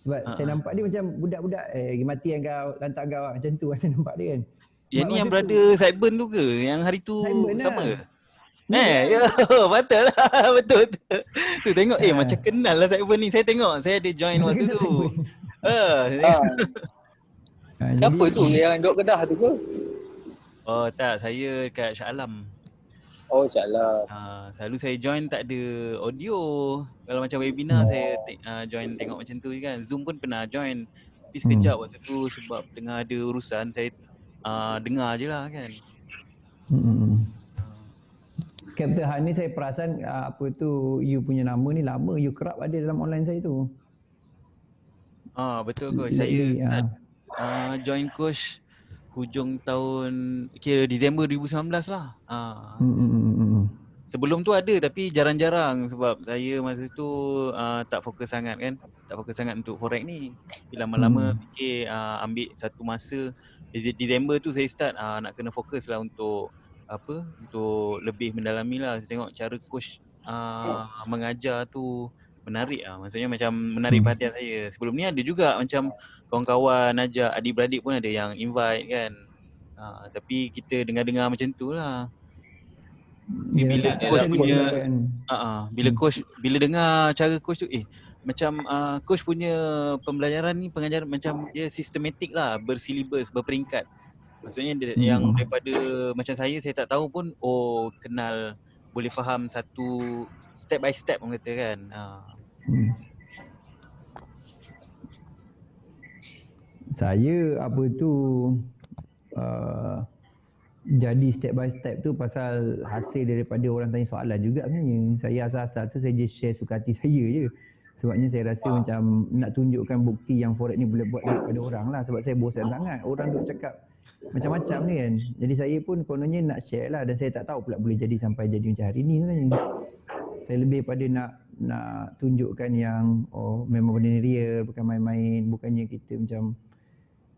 Speaker 1: Sebab saya nampak dia macam budak-budak mati yang kau, lantak kau macam tu saya nampak dia kan.
Speaker 3: Yang ni yang brother Sideburn tu ke? Yang hari tu sama ke? Ya, betul lah. Betul. Tu tengok macam kenal lah Sideburn ni. Saya tengok, saya ada join waktu tu.
Speaker 2: Siapa tu yang duduk Kedah tu ke?
Speaker 3: Oh tak, saya kat Shah Alam.
Speaker 2: Oh Shah Alam.
Speaker 3: Selalu saya join tak ada audio. Kalau macam webinar saya join tengok macam tu je kan. Zoom pun pernah join. Tapi sekejap waktu tu sebab tengah ada urusan, saya dengar je lah kan.
Speaker 1: Captain Han ni saya perasan you punya nama ni lama, you kerap ada dalam online saya tu.
Speaker 3: Betul coach. Saya start join coach hujung tahun kira Disember 2019 lah. Sebelum tu ada tapi jarang-jarang sebab saya masa tu tak fokus sangat kan. Tak fokus sangat untuk forex ni. Lama-lama fikir ambil satu masa Disember tu saya start nak kena fokus lah untuk untuk lebih mendalami lah. Saya tengok cara coach mengajar tu menarik maksudnya macam menarik perhatian saya. Sebelum ni ada juga macam kawan-kawan ajak, adik-beradik pun ada yang invite kan. Tapi kita dengar-dengar macam tu lah. Bila coach punya bila dengar cara coach tu macam coach punya pembelajaran ni pengajaran macam dia sistematik lah, bersilibus, berperingkat. Maksudnya yang daripada macam saya tak tahu pun kenal, boleh faham satu step by step orang kata kan.
Speaker 1: Saya apa tu jadi step by step tu pasal hasil daripada orang tanya soalan juga sebenarnya. Saya asal-asal tu saya just share suka hati saya je. Sebabnya saya rasa macam nak tunjukkan bukti yang forex ni boleh buat duit pada orang lah. Sebab saya bosan sangat orang duk cakap macam-macam ni kan. Jadi saya pun kononnya nak share lah, dan saya tak tahu pula boleh jadi sampai jadi macam hari ni sebenarnya. Saya lebih pada nak tunjukkan yang memang benda ni real, bukan main-main. Bukannya kita macam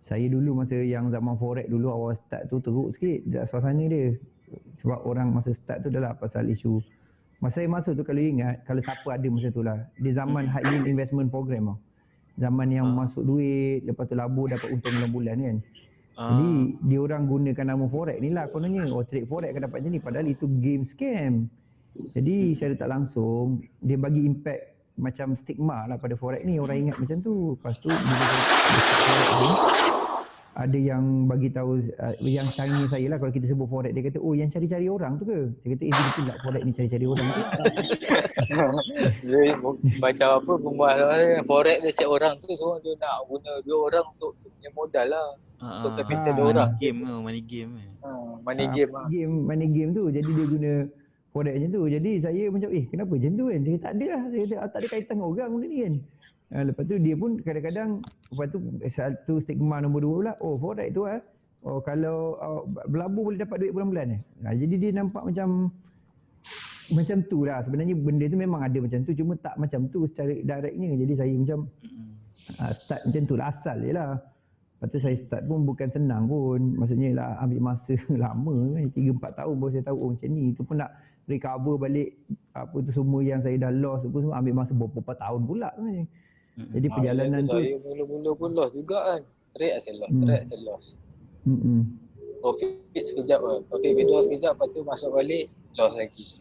Speaker 1: saya dulu masa yang zaman forex dulu awal start tu teruk sikit suasana dia. Sebab orang masa start tu adalah pasal isu. Masa saya masuk tu kalau ingat, kalau siapa ada masa tu lah, di zaman high yield investment program tau. Zaman yang masuk duit, lepas tu labur dapat untung bulan-bulan kan. Jadi dia orang gunakan nama forex ni lah kononnya. Trade forex akan dapat macam ni, padahal itu game scam. Jadi secara tak langsung dia bagi impact macam stigma lah pada forex ni, orang ingat macam tu. Lepas tu bila forex ni ada yang bagi tahu yang tanya saya lah kalau kita sebut forex, dia kata yang cari-cari orang tu ke? Saya kata betul tak forex ni cari-cari orang tu?
Speaker 2: Macam apa pembahasan forex dia cari orang tu, semua dia nak guna dua orang untuk punya modal lah. Untuk capital dua orang.
Speaker 3: Money game.
Speaker 1: Money game tu. Jadi dia guna forex macam tu. Jadi saya macam kenapa macam tu kan? Saya kata tak ada lah. Saya kata tak ada kaitan dengan orang benda ni kan. Lepas tu dia pun kadang-kadang, lepas tu satu stigma nombor 2 pula, forex tu kalau berlabur boleh dapat duit bulan-bulan jadi dia nampak macam tu lah. Sebenarnya benda tu memang ada macam tu, cuma tak macam tu secara directnya. Jadi saya macam start macam tu lah, asal je lah. Lepas tu saya start pun bukan senang pun. Maksudnya lah ambil masa lama kan, 3-4 tahun baru saya tahu macam ni. Itu pun nak recover balik apa tu semua yang saya dah lost pun semua ambil masa berapa tahun pula sebenarnya. Jadi perjalanan tu
Speaker 2: saya mula-mula pun lost juga kan. Trade saya lost. Profit sekejap lah. Profit withdraw sekejap, lepas tu masuk balik, lost lagi.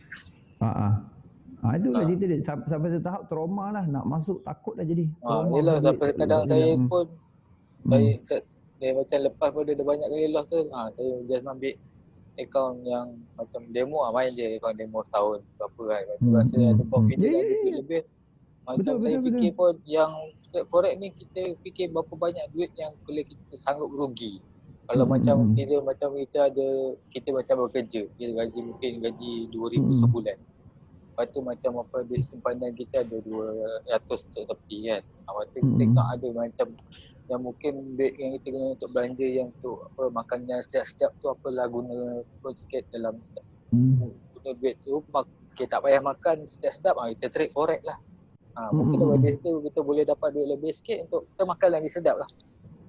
Speaker 1: Itulah cerita dia. Sampai satu tahap trauma lah. Nak masuk takut lah jadi.
Speaker 2: Yelah, sampai kadang saya pun dia macam lepas pun dia banyak kali loss tu. Saya just ambil akaun yang macam demo main je akaun demo setahun berapa kan. Lepas tu rasa ada confidence lebih. Macam saya fikir pun yang forex ni kita fikir berapa banyak duit yang boleh kita sanggup rugi. Kalau macam kita macam bekerja, kita gaji 2,000 sebulan. Lepas tu macam duit simpanan kita ada 200 untuk tepi kan. Lepas tu kita tengok ada macam yang mungkin duit yang kita guna untuk belanja yang untuk makannya setiap tu apalah guna pun sikit dalam guna duit tu, kita tak payah makan setiap kita trade forex lah. Mungkin daripada situ kita boleh dapat duit lebih sikit untuk kita makan lagi sedap lah.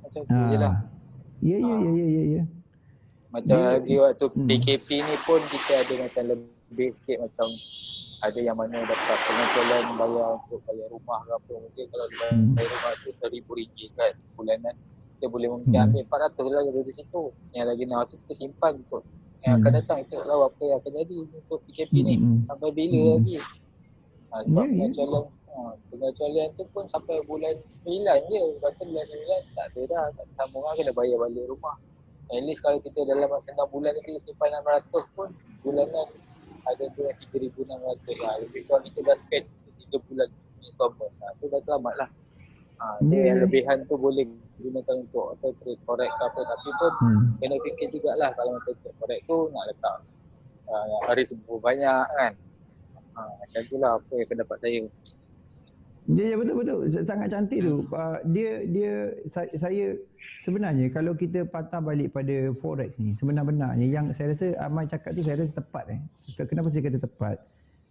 Speaker 2: Macam tu je lah.
Speaker 1: Ya.
Speaker 2: Macam lagi waktu PKP ni pun kita ada macam lebih sikit, macam ada yang mana dapat pengecualian bayar rumah ke apa. Mungkin kalau bayar rumah tu RM1,000 kan bulanan, kita boleh mungkin ambil 400 lah dari situ. Yang lagi 600 kita simpan untuk yang akan datang. Kita tak tahu apa yang akan jadi untuk PKP ni sampai bila lagi. Sebab pengecualian tu pun sampai bulan 9 je. Lepas tu bulan 9 tak ada dah, tak sambung lah, kena bayar balik rumah. At least kalau kita dalam masa 6 bulan ni kita simpan 600 pun, bulanan ada tu 3,600 lah. Lebih kurang kita dah spend 3 bulan installment. Tu dah selamat lah. Yang lebihan tu boleh gunakan untuk trade forex ke apa. Tapi pun kena fikir jugalah kalau macam trade forex tu nak letak risk banyak kan. Macam tu lah apa yang pendapat saya.
Speaker 1: Ya betul. Sangat cantik tu. Saya sebenarnya kalau kita patah balik pada forex ni, sebenar-benarnya yang saya rasa Amal cakap tu saya rasa tepat. Kenapa saya kata tepat?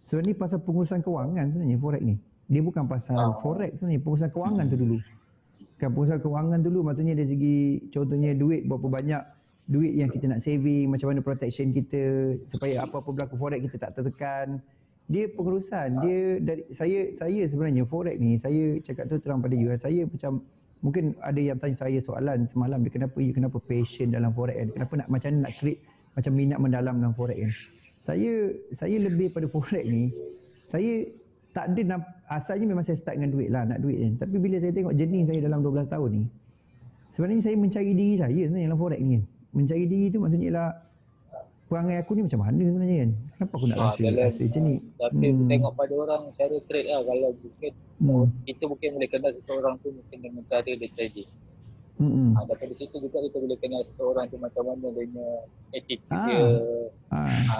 Speaker 1: Sebenarnya pasal pengurusan kewangan sebenarnya forex ni. Dia bukan pasal forex sebenarnya, pengurusan kewangan tu dulu. Kan pengurusan kewangan dulu maksudnya dari segi contohnya duit, berapa banyak duit yang kita nak saving, macam mana protection kita supaya apa-apa berlaku forex kita tak tertekan. dia pengurusan. Dia dari saya sebenarnya forex ni, saya cakap tu terang pada you, saya macam mungkin ada yang tanya saya soalan semalam, dia kenapa passion dalam forex kan? Kenapa macam mana nak create macam minat mendalam dalam forex kan? Saya lebih pada forex ni, saya tak ada asalnya memang saya start dengan duit lah, nak duit kan. Tapi bila saya tengok journey saya dalam 12 tahun ni, sebenarnya saya mencari diri saya sebenarnya dalam forex ni kan. Mencari diri tu maksudnya ialah perangai aku ni macam mana sebenarnya kan. Kenapa aku nak rasa macam ni.
Speaker 2: Tapi tengok pada orang cara trade lah. Kalau mungkin kita mungkin boleh kenal seseorang tu mungkin dengan cara dia trading. Daripada situ juga kita boleh kenal seseorang tu macam mana dia punya attitude dia.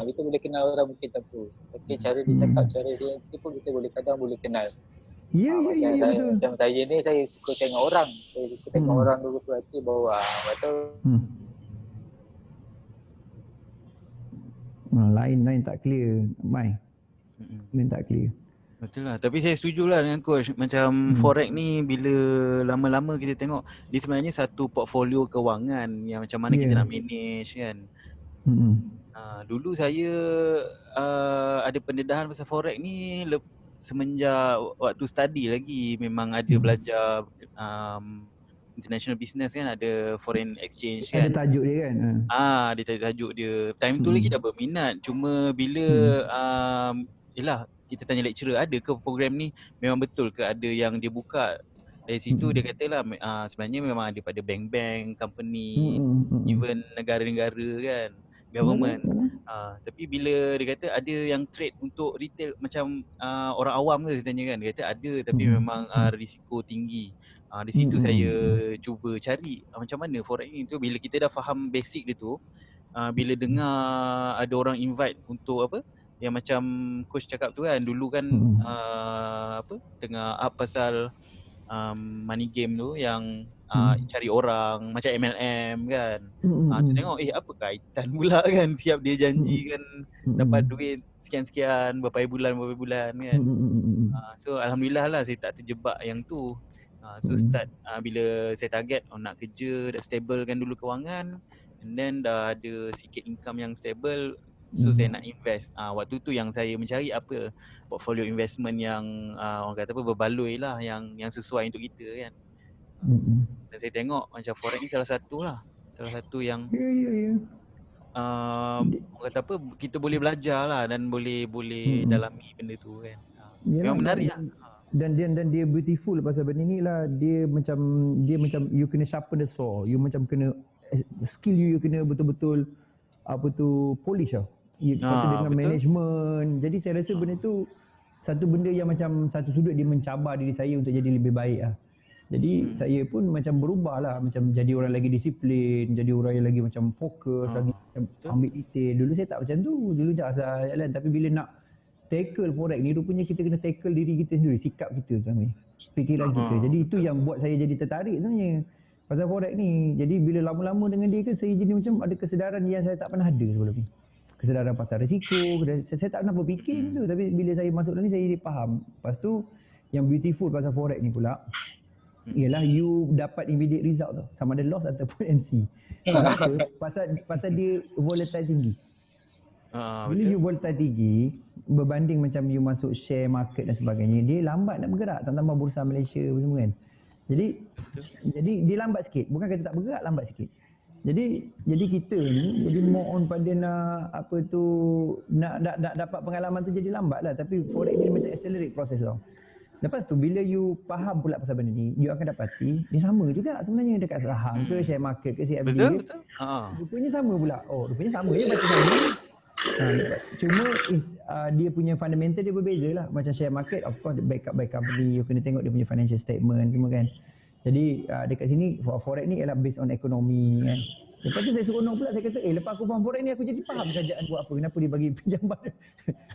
Speaker 2: Kita boleh kenal orang mungkin tak tu. Tapi cara dia cakap, cara dia pun kita boleh kadang boleh kenal.
Speaker 1: Ya, betul.
Speaker 2: Macam saya ni, saya suka tengok orang. Saya suka tengok orang dulu tu hati bahawa betul.
Speaker 1: Lain tak clear, Mai. Lain tak clear.
Speaker 3: Betul lah. Tapi saya setuju lah dengan coach. Macam forex ni bila lama-lama kita tengok, dia sebenarnya satu portfolio kewangan yang macam mana kita nak manage kan. Dulu saya ada pendedahan pasal forex ni semenjak waktu study lagi. Memang ada belajar international business kan, ada foreign exchange kan.
Speaker 1: Ada tajuk dia kan.
Speaker 3: Ada tajuk dia. Time tu lagi dah berminat. Cuma bila yelah, kita tanya lecturer, ada ke program ni memang betul ke ada yang dia buka. Dari situ dia katalah sebenarnya memang ada pada bank-bank, company, even negara-negara kan, government. Tapi bila dia kata ada yang trade untuk retail macam orang awam ke, saya tanya kan, dia kata ada tapi memang risiko tinggi. Di situ saya cuba cari macam mana forex ni tu. Bila kita dah faham basic dia tu, bila dengar ada orang invite untuk apa yang macam coach cakap tu kan, dulu kan tengah up pasal money game tu yang cari orang macam MLM kan. Tu tengok apa kaitan pula kan, siap dia janji kan dapat duit sekian-sekian berapa bulan kan. So alhamdulillah lah saya tak terjebak yang tu. So start bila saya target nak kerja, dah stable kan dulu kewangan, and then dah ada sikit income yang stable. So saya nak invest. Waktu tu yang saya mencari apa portfolio investment yang orang kata apa berbaloi lah, yang sesuai untuk kita kan. Dan saya tengok macam forex ni salah satu yang orang kata apa, kita boleh belajar lah dan boleh dalami benda tu kan. Memang menarik lah.
Speaker 1: Dan dia beautiful pasal benda ni lah. Dia macam you kena sharpen the saw. You macam kena skill you kena betul-betul polish lah. Dengan management. Jadi saya rasa benda tu satu benda yang macam satu sudut dia mencabar diri saya untuk jadi lebih baik lah. Jadi saya pun macam berubah lah, macam jadi orang lagi disiplin, jadi orang yang lagi macam fokus, lagi macam ambil detail. Dulu saya tak macam tu, dulu je asal jalan. Tapi bila nak tackle forex ni, rupanya kita kena tackle diri kita sendiri, sikap kita sebenarnya, fikiran kita. Jadi itu yang buat saya jadi tertarik sebenarnya pasal forex ni. Jadi bila lama-lama dengan dia saya jadi macam ada kesedaran yang saya tak pernah ada sebelum ni. Kesedaran pasal risiko, saya tak pernah berfikir situ. Tapi bila saya masuk dalam ni, saya jadi faham. Lepas tu, yang beautiful pasal forex ni pula, ialah you dapat immediate result tu. Sama ada loss ataupun MC. Pasal apa? Pasal dia volatile tinggi. Bila you volatile tinggi, berbanding macam you masuk share market dan sebagainya, dia lambat nak bergerak. Tambah bursa Malaysia semua kan. Jadi dia lambat sikit. Bukan kata tak bergerak, lambat sikit. Jadi kita ni jadi more on pada nak nak dapat pengalaman tu jadi lambat lah. Tapi forex ni macam accelerate proses tau. Lepas tu bila you faham pula pasal benda ni, you akan dapati dia sama juga sebenarnya dekat saham ke share market ke CFD. Betul. Rupanya sama pula. Rupanya sama je baca sama. Cuma dia punya fundamental dia berbeza lah. Macam share market, of course backup by company, you kena tengok dia punya financial statement semua kan. Jadi dekat sini forex ni ialah based on ekonomi kan. Lepas tu saya seronok pula, saya kata lepas aku faham forex ni aku jadi faham kerajaan buat apa, kenapa dia bagi pinjaman.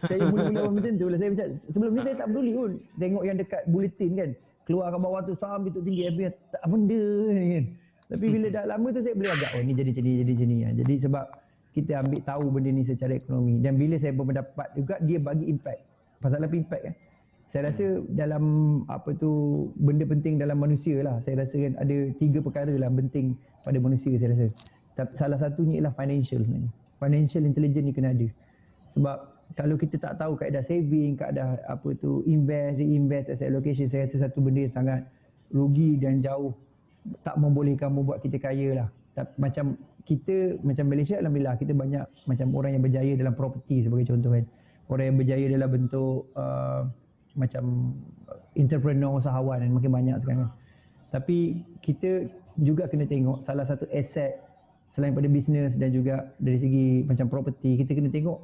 Speaker 1: Saya mula-mula macam tu lah. Saya macam sebelum ni saya tak peduli pun tengok yang dekat bulletin kan, keluar kat bawah tu saham itu tinggi, tak benda ni kan. Tapi bila dah lama tu saya boleh agak ni jadi macam ni. Jadi sebab kita ambil tahu benda ni secara ekonomi, dan bila saya berpendapat juga dia bagi impact. Pasal apa impact kan? Saya rasa dalam benda penting dalam manusia lah. Saya rasa kan ada 3 perkara lah penting pada manusia saya rasa. Salah satunya ialah financial sebenarnya. Financial intelligence ni kena ada. Sebab kalau kita tak tahu kaedah saving, kaedah apa tu reinvest, asset allocation, saya rasa satu benda yang sangat rugi dan jauh tak membolehkan membuat kita kaya lah. Macam kita, macam Malaysia alhamdulillah kita banyak macam orang yang berjaya dalam property sebagai contoh kan. Orang yang berjaya dalam bentuk macam entrepreneur, usahawan kan, makin banyak sekarang kan. Tapi kita juga kena tengok salah satu aset selain pada bisnes dan juga dari segi macam property, kita kena tengok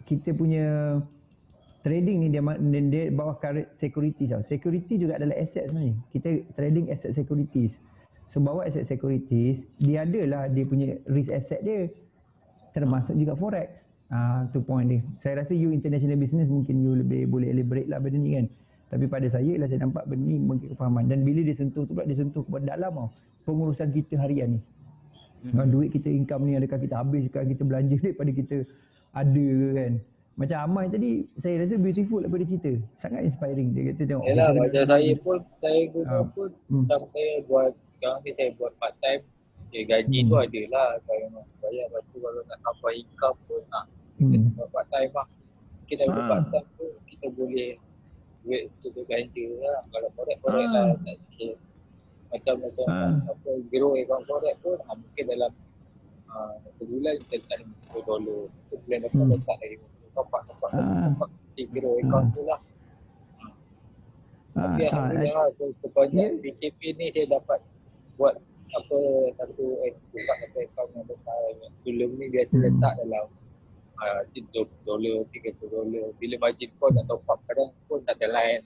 Speaker 1: kita punya trading ni dia bawah securities tau. Security juga adalah aset sebenarnya. Kita trading asset securities. So bawah asset securities, dia adalah dia punya risk asset dia. Termasuk juga forex. Tu point dia. Saya rasa you international business mungkin you lebih boleh elaborate lah benda ni kan. Tapi pada saya lah saya nampak benda ni mungkin kefahaman. Dan bila dia sentuh tu pula, dia sentuh kepada dalam tau. Pengurusan kita harian ni. Dengan duit kita, income ni, adakah kita habiskan, kita belanja daripada kita ada kan. Macam Amai tadi, saya rasa beautiful apa dia cerita. Sangat inspiring. Dia kata tengok.
Speaker 2: Yalah, macam saya pun, saya guna pun, macam saya buat, sekarang ni saya buat part time. Gaji tu ada lah. Kalau memang bayar, lepas tu kalau nak tambah income pun, kita buat part time lah. Kita buat part time tu, kita boleh duit untuk belanja lah. Kalau korek-korek lah, tak sikit. Macam apa, grow account forex pun mungkin dalam sebulan kita letak $50. Sebulan depan letak lagi top-up di grow account tu lah. Tapi alhamdulillah sepanjang PKP ni saya dapat buat apa buka satu account yang besar. Sebelum ni biasa letak dalam $20, $30. Bila margin call nak top up kadang pun tak ada line.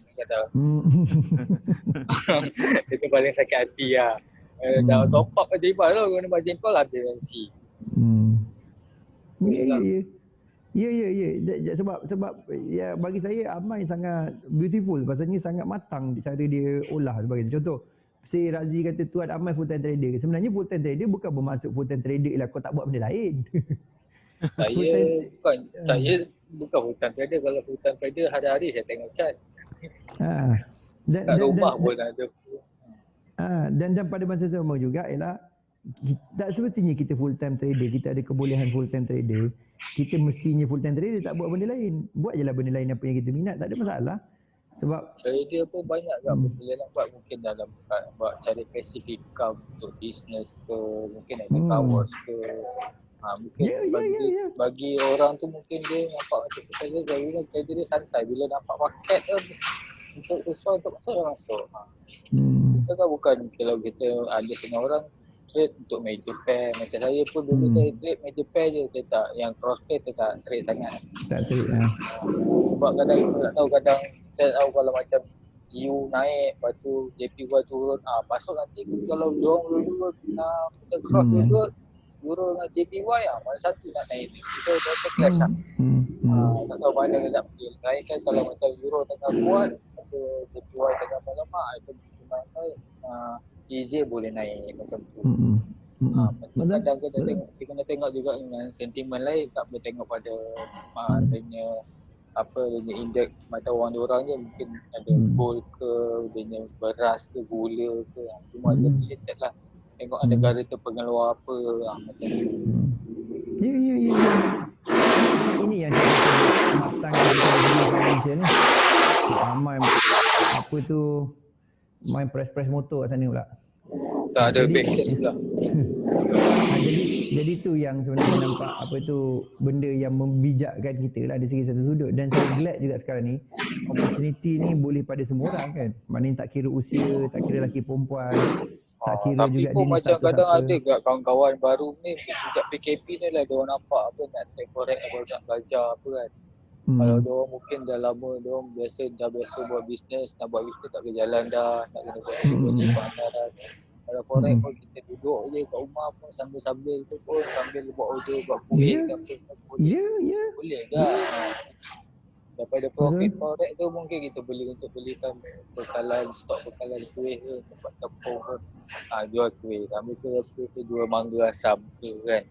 Speaker 2: Itu paling sakit hati lah. Dah top up aja ibarat tau, guna margin call habis MC.
Speaker 1: Ya. Sebab ya bagi saya Amai sangat beautiful. Pasalnya sangat matang cara dia olah sebagainya. Contoh, si Razi kata Tuan Amai full time trader. Sebenarnya full time trader bukan bermaksud full time trader ialah kau tak buat benda lain.
Speaker 2: Saya bukan full time trader. Kalau full time trader hari-hari saya tengok chart. Kat rumah pun ada.
Speaker 1: Dan pada masa sama juga ialah tak semestinya kita full time trader, kita ada kebolehan full time trader. Kita mestinya full time trader tak buat benda lain. Buat je lah benda lain apa yang kita minat, tak ada masalah. Sebab
Speaker 2: trader pun banyak kan benda nak buat, mungkin dalam buat cari passive income untuk bisnes ke, mungkin ada kawas ke. Mungkin bagi orang tu mungkin dia nampak macam trader, bila trader dia santai, bila nampak market tu untuk sesuai untuk masuk. Kita kan bukan, kalau kita ada setengah orang trade untuk major pair. Macam saya pun dulu saya trade major pair je, saya tak, yang cross pair saya tak trade sangat.
Speaker 1: Tak trade lah.
Speaker 2: Sebab kadang itu tak tahu, kadang saya tahu kalau macam EU naik, lepas tu JPY turun, masuk nanti kalau diorang dulu macam cross dulu Euro dengan JPY mana satu nak naik ni, kita betul clash lah. Tak tahu mana nak pergi. Lain kan kalau macam Euro tengah kuat atau JPY tengah melemah, itu EJ boleh naik macam tu. Kadang kita kena tengok juga dengan sentimen lain, tak boleh tengok pada adanya adanya indeks macam orang je, mungkin ada gold ke, adanya beras ke, gula ke, semua ada related lah. Tengok negara tu pengeluar apa macam tu.
Speaker 1: Ya. Ini yang saya kata matang dari financial ni. Ramai apa tu main press motor kat sana pula.
Speaker 2: Tak ada backend pula.
Speaker 1: Jadi tu yang sebenarnya saya nampak apa tu benda yang membijakkan kita lah dari segi satu sudut. Dan saya glad juga sekarang ni opportunity ni boleh pada semua orang kan. Maknanya tak kira usia, tak kira lelaki perempuan, tak kira
Speaker 2: tapi
Speaker 1: juga
Speaker 2: pun
Speaker 1: dia
Speaker 2: macam kadang
Speaker 1: apa.
Speaker 2: ada kat kawan-kawan baru ni sejak PKP ni lah diorang nampak apa nak take forex atau nak belajar apa kan. Kalau diorang mungkin dah lama, diorang dah biasa buat bisnes, nak buat bisnes tak boleh jalan dah, nak kena buat di mana dah. Kalau forex pun kita duduk je kat rumah pun sambil-sambil tu pun, sambil buat order, buat kuih ke apa. Boleh dah. Daripada profit forex tu mungkin kita beli untuk belikan bekalan, stok bekalan kuih ke, tempat tepung ke. Jual kuih, sambil tu jual mangga asam ke kan.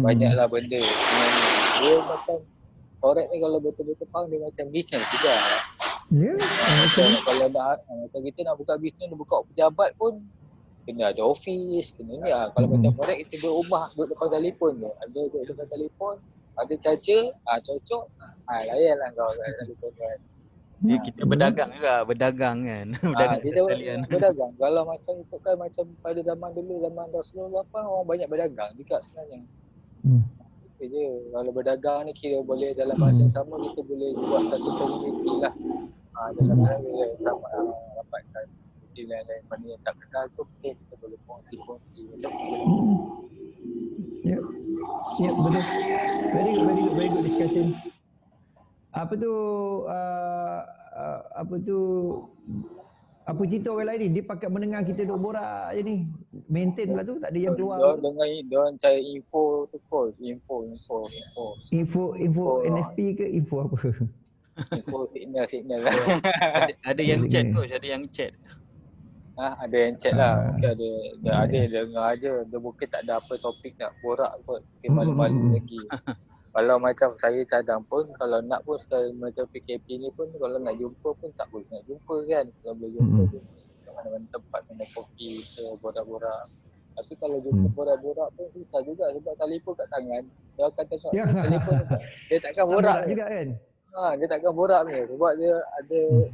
Speaker 2: Banyaklah benda sebenarnya. Dia macam forex ni kalau betul-betul faham dia macam bisnes juga. Kalau macam kita nak buka bisnes, buka pejabat pun kena ada office, kena ni lah. Kalau macam forex kita duduk rumah, duduk depan telefon je. Ada duduk depan telefon, ada charger, cocok, layan lah kau kat telefon kan.
Speaker 3: Kita berdagang juga, berdagang kan. Berdagang
Speaker 2: Kita
Speaker 3: sekalian.
Speaker 2: berdagang. Kalau macam ikutkan macam pada zaman dulu, zaman Rasulullah pun orang banyak berdagang juga sebenarnya. Itu je. Kalau berdagang ni kira boleh dalam masa yang sama kita boleh buat satu community lah. Dalam mana boleh dapatkan community lain-lain mana yang tak kenal tu kita boleh kongsi-kongsi.
Speaker 1: Ya, betul. Very good discussion. Apa cerita orang lain ni? Dia pakai mendengar kita duk borak je ni. Maintain pula tu, tak ada yang keluar.
Speaker 2: Diorang cari info tu course, info.
Speaker 1: Info NFP ke info apa?
Speaker 2: Info signal lah.
Speaker 3: Ada yang chat coach, ada yang chat.
Speaker 2: Ada yang chat lah. Mungkin ada dengar aja. Dia mungkin tak ada apa topik nak borak kot. Mungkin malu-malu lagi. Kalau macam saya cadang pun, kalau nak pun sekarang macam PKP ni pun, kalau nak jumpa pun tak boleh nak jumpa kan. Kalau boleh jumpa pun kat mana-mana tempat, mana kopi ke borak-borak. Tapi kalau jumpa borak-borak pun susah juga sebab telefon kat tangan. Dia akan tengok telefon tu. Dia takkan borak
Speaker 1: juga kan.
Speaker 2: Dia takkan borak ni sebab dia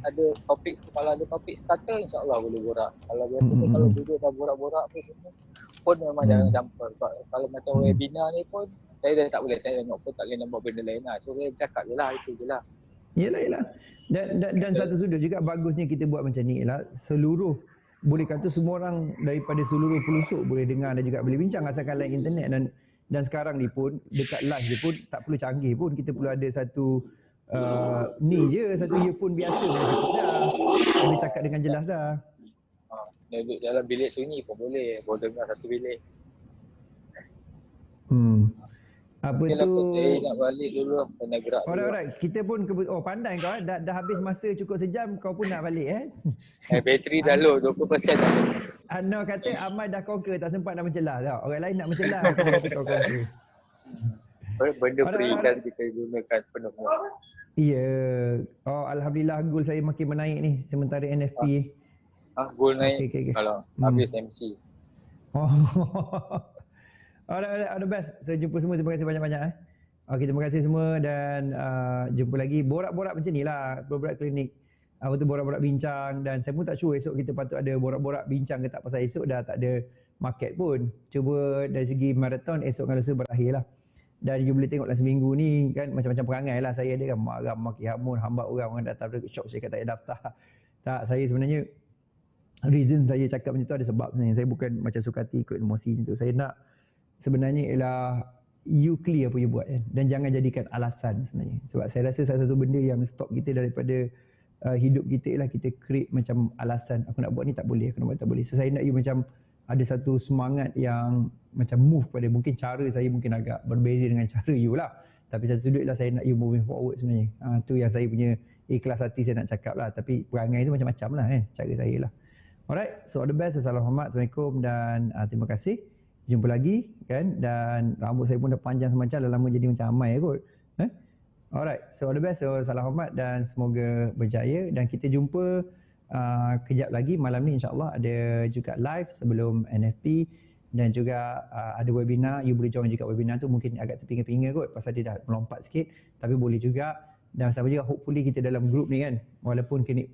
Speaker 2: ada topik, kalau ada topik starter insya-Allah boleh borak. Kalau biasanya kalau duduk dah borak-borak pun memang jangan campur. Kalau macam webinar ni pun saya dah tak boleh tengok pun, tak boleh nampak benda lain lah. So saya bercakap je lah, itu je lah.
Speaker 1: Yelah. Dan satu sudut juga bagusnya kita buat macam ni ialah seluruh, boleh kata semua orang daripada seluruh pelosok boleh dengar dan juga boleh bincang asalkan line internet. Dan sekarang ni pun dekat live je pun tak perlu canggih pun, kita perlu ada satu ni je, satu earphone biasa boleh cukup dah. Boleh cakap dengan jelas dah.
Speaker 2: Duduk dalam bilik sunyi pun boleh dengar satu bilik.
Speaker 1: Apa
Speaker 2: okay,
Speaker 1: tu?
Speaker 2: Saya nak balik dulu, kena gerak dulu.
Speaker 1: Alright. Kita pun pandai kau dah habis masa cukup sejam, kau pun nak balik
Speaker 2: bateri dah low 20% dah.
Speaker 1: Anwar kata Ahmad dah conquer, tak sempat nak mencelah tau. Orang lain nak mencelah, kau kata kau conquer.
Speaker 2: Benda free kan kita gunakan penuhnya.
Speaker 1: Ya. Alhamdulillah goal saya makin menaik ni sementara NFP.
Speaker 2: Goal naik okay. Kalau habis MC.
Speaker 1: Alright, all the best. Saya jumpa semua, terima kasih banyak-banyak Okay, terima kasih semua dan jumpa lagi. Borak-borak macam ni lah, borak klinik. Borak-borak bincang, dan saya pun tak sure esok kita patut ada borak-borak bincang ke tak, pasal esok dah tak ada market pun. Cuba dari segi marathon esok dengan lusa berakhir lah. Dan you boleh tengok dalam seminggu ni kan macam-macam perangai lah saya ada kan, marah, maki hamun, hambat orang datang ke shop saya kata tak daftar. Tak, saya sebenarnya reason saya cakap macam tu ada sebab sebenarnya. Saya bukan macam suka hati ikut emosi macam tu. Saya nak sebenarnya ialah you clear apa you buat kan, dan jangan jadikan alasan sebenarnya. Sebab saya rasa salah satu benda yang stop kita daripada hidup kita ialah kita create macam alasan, aku nak buat ni tak boleh, aku nak buat tak boleh. So saya nak you macam ada satu semangat yang macam move pada, mungkin cara saya mungkin agak berbeza dengan cara you lah, tapi satu sudut ialah saya nak you moving forward sebenarnya. Tu yang saya punya ikhlas hati saya nak cakap lah. Tapi perangai tu macam-macam lah kan, cara saya lah. Alright, so all the best. Assalamualaikum dan terima kasih. Jumpa lagi kan, dan rambut saya pun dah panjang semacam, dah lama jadi macam Amai kot. Alright, so all the best. So salam hormat dan semoga berjaya, dan kita jumpa kejap lagi malam ni insya-Allah ada juga live sebelum NFP, dan juga ada webinar. You boleh join juga webinar tu, mungkin agak terpinga-pinga kot pasal dia dah melompat sikit, tapi boleh juga. Dan sama juga hopefully kita dalam group ni kan, walaupun klinik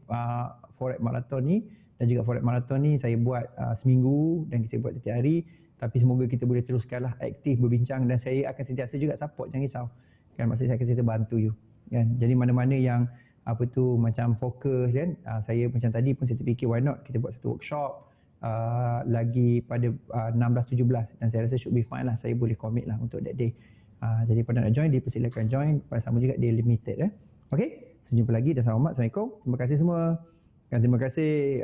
Speaker 1: Forex Marathon ni dan juga Forex Marathon ni saya buat seminggu dan kita buat setiap hari, tapi semoga kita boleh teruskanlah aktif berbincang, dan saya akan sentiasa juga support, jangan risau kan, maksud saya akan sentiasa bantu you kan. Jadi mana-mana yang macam fokus kan, saya macam tadi pun saya terfikir why not kita buat satu workshop lagi pada 16-17, dan saya rasa should be fine lah, saya boleh commit lah untuk that day. Jadi pada nak join dipersilakan join, sama juga dia limited Okay, sejumpa lagi dan selamat. Assalamualaikum, terima kasih semua. Dan terima kasih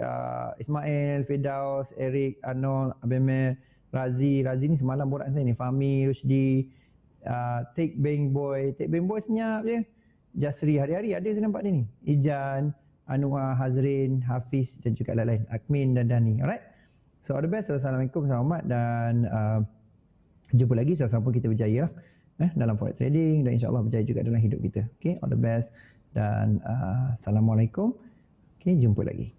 Speaker 1: Ismail, Firdaus, Eric, Arnold, Abemel, Razi ni semalam borak saya ni, Fahmi, Rusdi, Take Bang Boy senyap je. Jasri hari-hari ada saya nampak dia ni. Ijan, Anwar, Hazrin, Hafiz dan juga lain-lain, Akmin dan Dani. Alright, so all the best. Assalamualaikum, selamat dan jumpa lagi sama-sama kita berjaya lah dalam forex trading, dan insyaAllah berjaya juga dalam hidup kita. Okay, all the best dan Assalamualaikum. Okay, jumpa lagi.